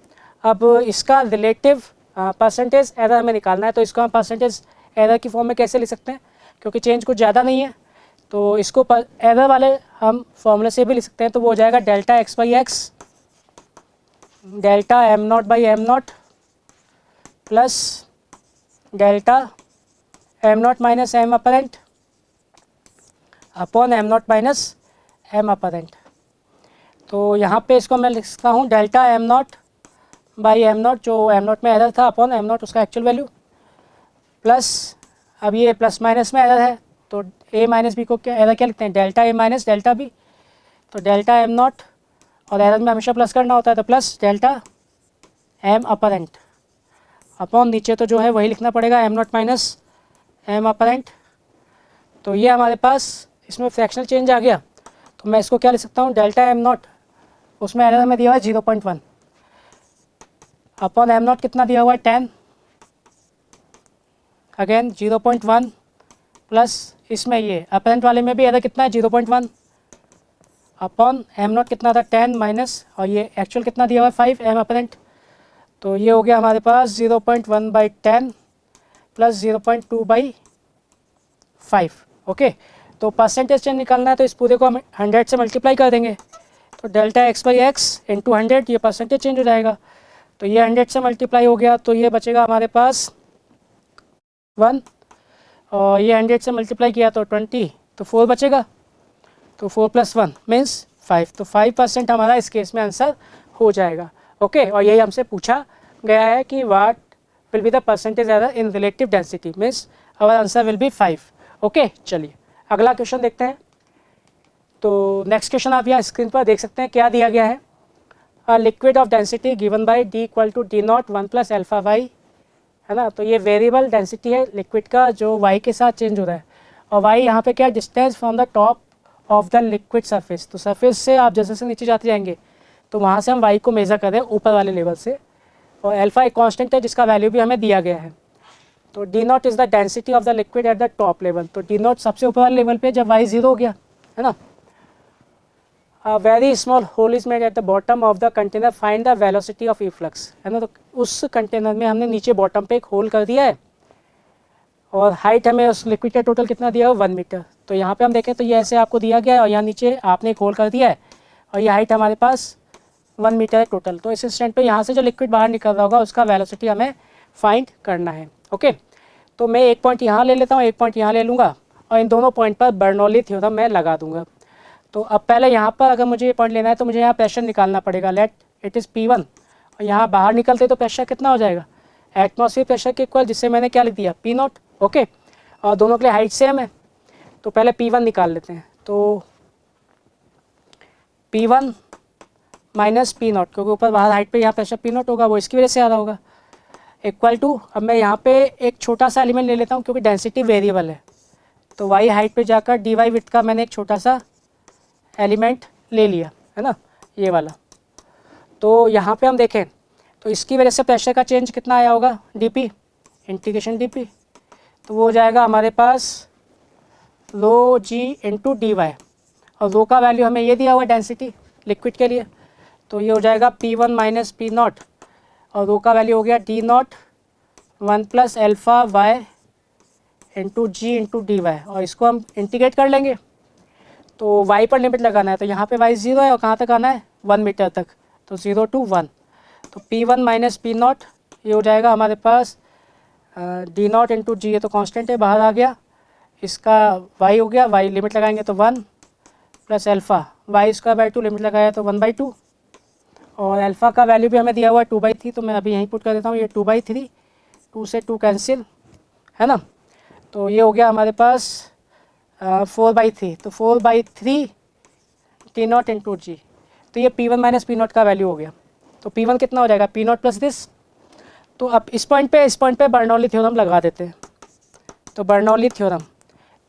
अब इसका रिलेटिव परसेंटेज एरर हमें निकालना है। तो इसको हम परसेंटेज एरर की फॉर्म में कैसे लिख सकते हैं, क्योंकि चेंज कुछ ज़्यादा नहीं है, तो इसको एरर वाले हम फॉर्मूले से भी लिख सकते हैं। तो वो हो जाएगा delta x/x delta m0/m0 plus delta m0 minus m apparent upon m0 minus m apparent. तो यहाँ पे इसको मैं लिख सकता हूँ डेल्टा m0/m0 जो m0 में एरर था अपॉन m0 उसका एक्चुअल वैल्यू, प्लस अब ये प्लस माइनस में एरर है तो a माइनस बी को क्या एरर क्या लिखते हैं delta a minus delta b। तो डेल्टा m0 और एरर में हमेशा प्लस करना होता है, तो plus delta m apparent upon नीचे तो जो है वही लिखना पड़ेगा m0 माइनस m अपरेंट। तो ये हमारे पास इसमें फ्रैक्शनल चेंज आ गया। तो मैं इसको क्या लिख सकता हूँ डेल्टा m0, उसमें एरर में दिया हुआ है 0.1 अपॉन m0 कितना दिया हुआ है 10, अगेन 0.1 प्लस इसमें ये अपरेंट वाले में भी एरर कितना है 0.1 अपॉन m0 कितना था 10 माइनस, और ये एक्चुअल कितना दिया हुआ है 5 m अपरेंट। तो ये हो गया हमारे पास 0.1/10 प्लस 0.2/5। ओके, तो परसेंटेज चेंज निकालना है तो इस पूरे को हम 100 से मल्टीप्लाई कर देंगे। तो delta x by x into 100, ये परसेंटेज चेंज हो जाएगा। तो ये 100 से मल्टीप्लाई हो गया, तो ये बचेगा हमारे पास 1, और ये 100 से मल्टीप्लाई किया तो 20, तो 4 बचेगा। तो 4 + 1 मीन्स 5, तो 5% हमारा इस केस में आंसर हो जाएगा। ओके, और यही हमसे पूछा गया है कि what will be the percentage error in relative density, means our answer will be 5। Okay, चलिए अगला क्वेश्चन देखते हैं। तो नेक्स्ट क्वेश्चन आप यहाँ स्क्रीन पर देख सकते हैं, क्या दिया गया है। A liquid of density given by D = D0 1 + alpha y, है ना। तो ये वेरिएबल डेंसिटी है लिक्विड का जो y के साथ चेंज हो रहा है, और y यहाँ पे क्या है, distance from the top of the liquid surface. तो सरफेस से आप जैसे जैसे नीचे जाते जाएंगे तो वहाँ से हम y को मेज़र करें ऊपर वाले लेवल से, और अल्फा एक कांस्टेंट है जिसका वैल्यू भी हमें दिया गया है। तो D0 is the density of the liquid at the top level. तो D0 सबसे ऊपर वाले लेवल पे जब y 0 हो गया, है ना। A very small hole is made at the bottom of the container, find the velocity of efflux, है ना। तो उस कंटेनर में हमने नीचे बॉटम पे एक होल कर दिया है, और हाइट हमें उस लिक्विड का टोटल कितना दिया है, 1 मीटर। तो यहाँ पे हम देखें तो ये ऐसे आपको दिया गया है, और यहाँ नीचे आपने एक होल कर दिया है, और ये हाइट हमारे पास 1 मीटर है टोटल। तो इस इंस्टेंट पे यहाँ से जो लिक्विड बाहर निकल रहा होगा उसका वेलोसिटी हमें फाइंड करना है। ओके, तो मैं एक पॉइंट यहाँ ले लेता हूँ, एक पॉइंट यहाँ ले लूँगा, और इन दोनों पॉइंट पर बर्नौली थ्योरम मैं लगा दूँगा। तो अब पहले यहाँ पर अगर मुझे ये पॉइंट लेना है तो मुझे यहाँ प्रेशर निकालना पड़ेगा, लेट इट इज़ P1, और यहाँ बाहर निकलते तो प्रेशर कितना हो जाएगा, एटमॉस्फेयर प्रेशर के इक्वल, जिससे मैंने क्या लिख दिया, P0। ओके, और दोनों के लिए हाइट सेम है, तो पहले P1 निकाल लेते हैं। तो P1 माइनस P0, क्योंकि ऊपर बाहर हाइट पे यहाँ प्रेशर P0 होगा, वो इसकी वजह से आ रहा होगा, इक्वल टू, अब मैं यहाँ पे एक छोटा सा एलिमेंट ले लेता हूँ क्योंकि डेंसिटी वेरिएबल है। तो y हाइट पे जाकर dy विड्थ का मैंने एक छोटा सा एलिमेंट ले लिया, है ना, ये वाला। तो यहाँ पे हम देखें तो इसकी वजह से प्रेशर का चेंज कितना आया होगा, dp इंटीग्रेशन dp, तो वो हो जाएगा हमारे पास रो g इंटू डी वाई, और रो का वैल्यू हमें ये दिया हुआ है डेंसिटी लिक्विड के लिए, तो ये हो जाएगा P1 माइनस P0, और रो का वैल्यू हो गया D0 1 + अल्फा y इंटू जी इंटू डी वाई, और इसको हम इंटीग्रेट कर लेंगे। तो y पर लिमिट लगाना है, तो यहाँ पे y 0 है, और कहाँ तक आना है, 1 मीटर तक, तो 0 to 1। तो P1 माइनस P0 ये हो जाएगा हमारे पास D0 इंटू जी, ये तो कांस्टेंट है, बाहर आ गया, इसका y हो गया, y लिमिट लगाएंगे तो 1 + अल्फ़ा y² लिमिट लगाया तो 1/2, और अल्फ़ा का वैल्यू भी हमें दिया हुआ है 2/3, तो मैं अभी यहीं पुट कर देता हूँ, ये 2/3, 2 से 2 कैंसिल, है ना। तो ये हो गया हमारे पास 4/3, तो 4/3 T0 इंटू जी, तो ये P1 माइनस P0 का वैल्यू हो गया। तो P1 कितना हो जाएगा, P0 प्लस दिस। तो अब इस पॉइंट पे बर्नौली थ्योरम लगा देते हैं। तो बर्नौली थ्योरम,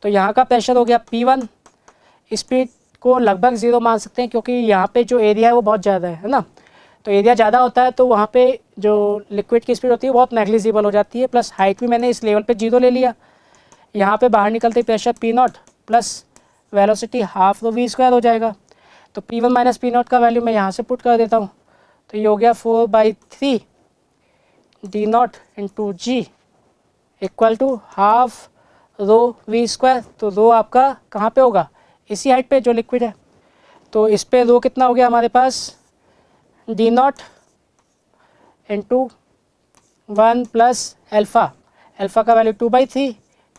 तो यहाँ का प्रेशर हो गया P1, स्पीड को लगभग 0 मान सकते हैं क्योंकि यहाँ पे जो एरिया है वो बहुत ज़्यादा है ना। तो एरिया ज़्यादा होता है तो वहाँ पे जो लिक्विड की स्पीड होती है बहुत नेग्लिजिबल हो जाती है, प्लस हाइट भी मैंने इस लेवल पे 0 ले लिया। यहाँ पे बाहर निकलते pressure P0 plus velocity half rho v² हो जाएगा। तो P1 माइनस P0 का वैल्यू मैं यहाँ से पुट कर देता हूँ, तो ये हो गया 4/3 D0 into g equal to half rho v²। तो रो आपका कहाँ पे होगा, इसी हाइट पे जो लिक्विड है। तो इस पे रो कितना हो गया हमारे पास, D0 इंटू 1 + अल्फ़ा, अल्फ़ा का वैल्यू 2/3,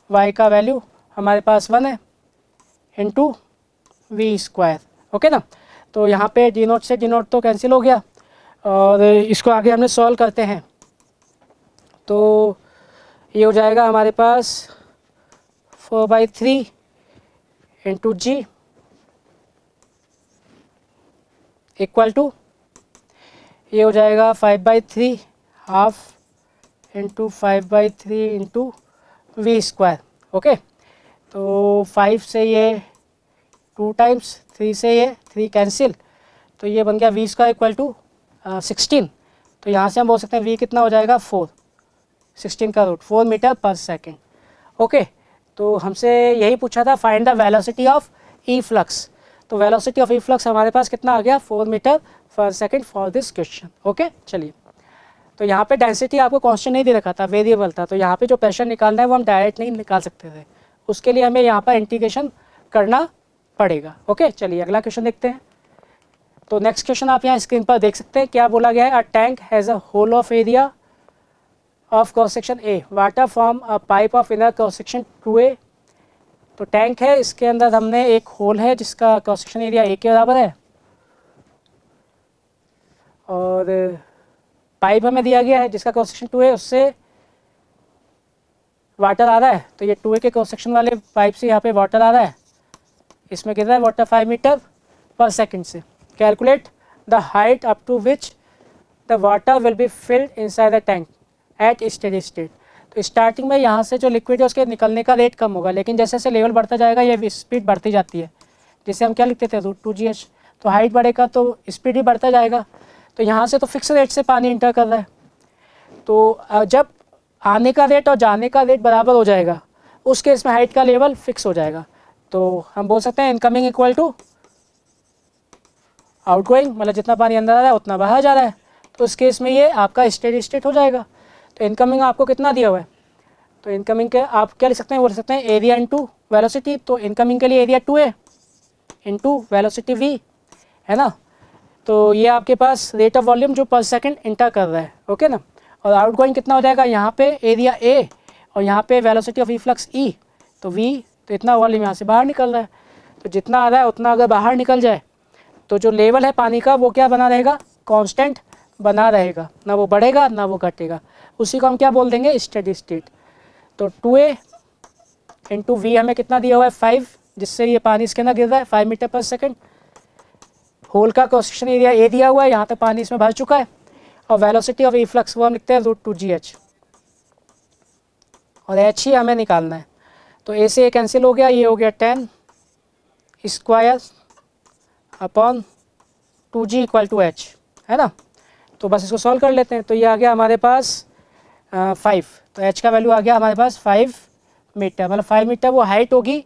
y का वैल्यू हमारे पास 1 है, इंटू v²। ओके ना। तो यहाँ पे D0 से D0 तो कैंसिल हो गया, और इसको आगे हमने सॉल्व करते हैं। तो ये हो जाएगा हमारे पास 4/3 इंटू जी इक्वल टू, ये हो जाएगा 5/3 half into 5/3 into v²। Okay, तो 5 से ये 2 टाइम्स, 3 से ये 3 कैंसिल, तो ये बन गया v² इक्वल टू 16। तो यहाँ से हम बोल सकते हैं v कितना हो जाएगा 4, 16 का रूट 4 मीटर पर सेकेंड। ओके, तो हमसे यही पूछा था find the velocity of E flux. तो वेलोसिटी ऑफ ई फ्लक्स हमारे पास कितना आ गया, 4 मीटर पर second for this question. Okay, चलिए। तो यहाँ पे डेंसिटी आपको कांस्टेंट नहीं दे रखा था, वेरिएबल था, तो यहाँ पे जो प्रेशर निकालना है वो हम डायरेक्ट नहीं निकाल सकते थे, उसके लिए हमें यहाँ पर इंटीग्रेशन करना पड़ेगा। ओके, चलिए अगला क्वेश्चन देखते हैं। तो नेक्स्ट क्वेश्चन आप यहाँ स्क्रीन पर देख सकते हैं, क्या बोला गया है, a tank has a hole of area of cross section A, water from a pipe of inner cross section 2a। तो टैंक है, इसके अंदर हमने एक होल है जिसका क्रॉस सेक्शन एरिया ए के बराबर है, और पाइप हमें दिया गया है जिसका क्रॉस सेक्शन 2 है, उससे वाटर आ रहा है। तो ये 2a के क्रॉस सेक्शन वाले पाइप से यहाँ पे वाटर आ रहा है, इसमें कितना है वाटर 5 मीटर पर सेकंड से। Calculate the height up to which the water will be filled inside the tank at steady state. तो स्टार्टिंग में यहाँ से जो लिक्विड है उसके निकलने का रेट कम होगा, लेकिन जैसे जैसे लेवल बढ़ता जाएगा ये स्पीड बढ़ती जाती है, जिसे हम क्या लिखते थे √2gh। तो हाइट बढ़ेगा तो स्पीड ही बढ़ता जाएगा। तो यहाँ से तो फिक्स रेट से पानी इंटर कर रहा है, तो जब आने का रेट और जाने का रेट बराबर हो जाएगा उस केस में हाइट का लेवल फिक्स हो जाएगा। तो हम बोल सकते हैं इनकमिंग इक्वल टू आउटगोइंग, मतलब जितना पानी अंदर आ रहा है उतना बाहर जा रहा है। तो इस केस में ये आपका स्टेडी स्टेट हो जाएगा। तो इनकमिंग आपको कितना दिया हुआ है, तो इनकमिंग के आप क्या लिख सकते हैं, बोल सकते हैं एरिया इंटू वेलोसिटी। तो इनकमिंग के लिए area 2a into velocity v है ना। तो ये आपके पास रेट ऑफ वॉल्यूम जो पर सेकंड इंटर कर रहा है, ओके ना। और आउटगोइंग कितना हो जाएगा, यहाँ पे एरिया a और यहाँ पे वेलोसिटी ऑफ इफ्लक्स e, तो v, तो इतना वॉल्यूम यहाँ से बाहर निकल रहा है। तो जितना आ रहा है उतना अगर बाहर निकल जाए तो जो लेवल है पानी का वो क्या बना रहेगा, कांस्टेंट बना रहेगा, ना वो बढ़ेगा ना वो घटेगा। उसी को हम क्या बोल देंगे, स्टेडी स्टेट। तो 2a इंटू v हमें कितना दिया हुआ है 5, जिससे ये पानी इसके अंदर गिर रहा है 5 मीटर पर सेकंड। होल का क्रॉस सेक्शन एरिया ए दिया हुआ है, यहाँ तक पानी इसमें भर चुका है, और वेलोसिटी ऑफ इफ्लक्स वो हम लिखते हैं √2gh, और h ही हमें निकालना है। तो a से a कैंसिल हो गया, ये हो गया 10 square upon 2g equal to h, है ना। तो बस इसको सॉल्व कर लेते हैं। तो ये आ गया हमारे पास 5, तो h का वैल्यू आ गया हमारे पास 5 मीटर, मतलब 5 मीटर वो हाइट होगी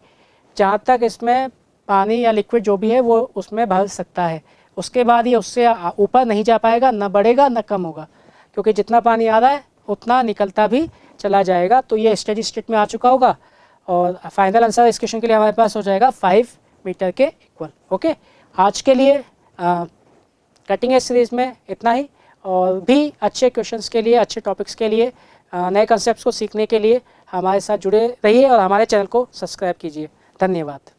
जहाँ तक इसमें पानी या लिक्विड जो भी है वो उसमें भर सकता है। उसके बाद ये उससे ऊपर नहीं जा पाएगा, ना बढ़ेगा ना कम होगा, क्योंकि जितना पानी आ रहा है उतना निकलता भी चला जाएगा। तो ये स्टेडी स्टेट में आ चुका होगा, और फाइनल आंसर इस क्वेश्चन के लिए हमारे पास हो जाएगा 5 मीटर के इक्वल। ओके, आज के लिए कटिंग एज सीरीज़ में इतना ही, और भी अच्छे क्वेश्चंस के लिए, अच्छे टॉपिक्स के लिए, नए कंसेप्ट्स को सीखने के लिए हमारे साथ जुड़े रहिए और हमारे चैनल को सब्सक्राइब कीजिए। धन्यवाद।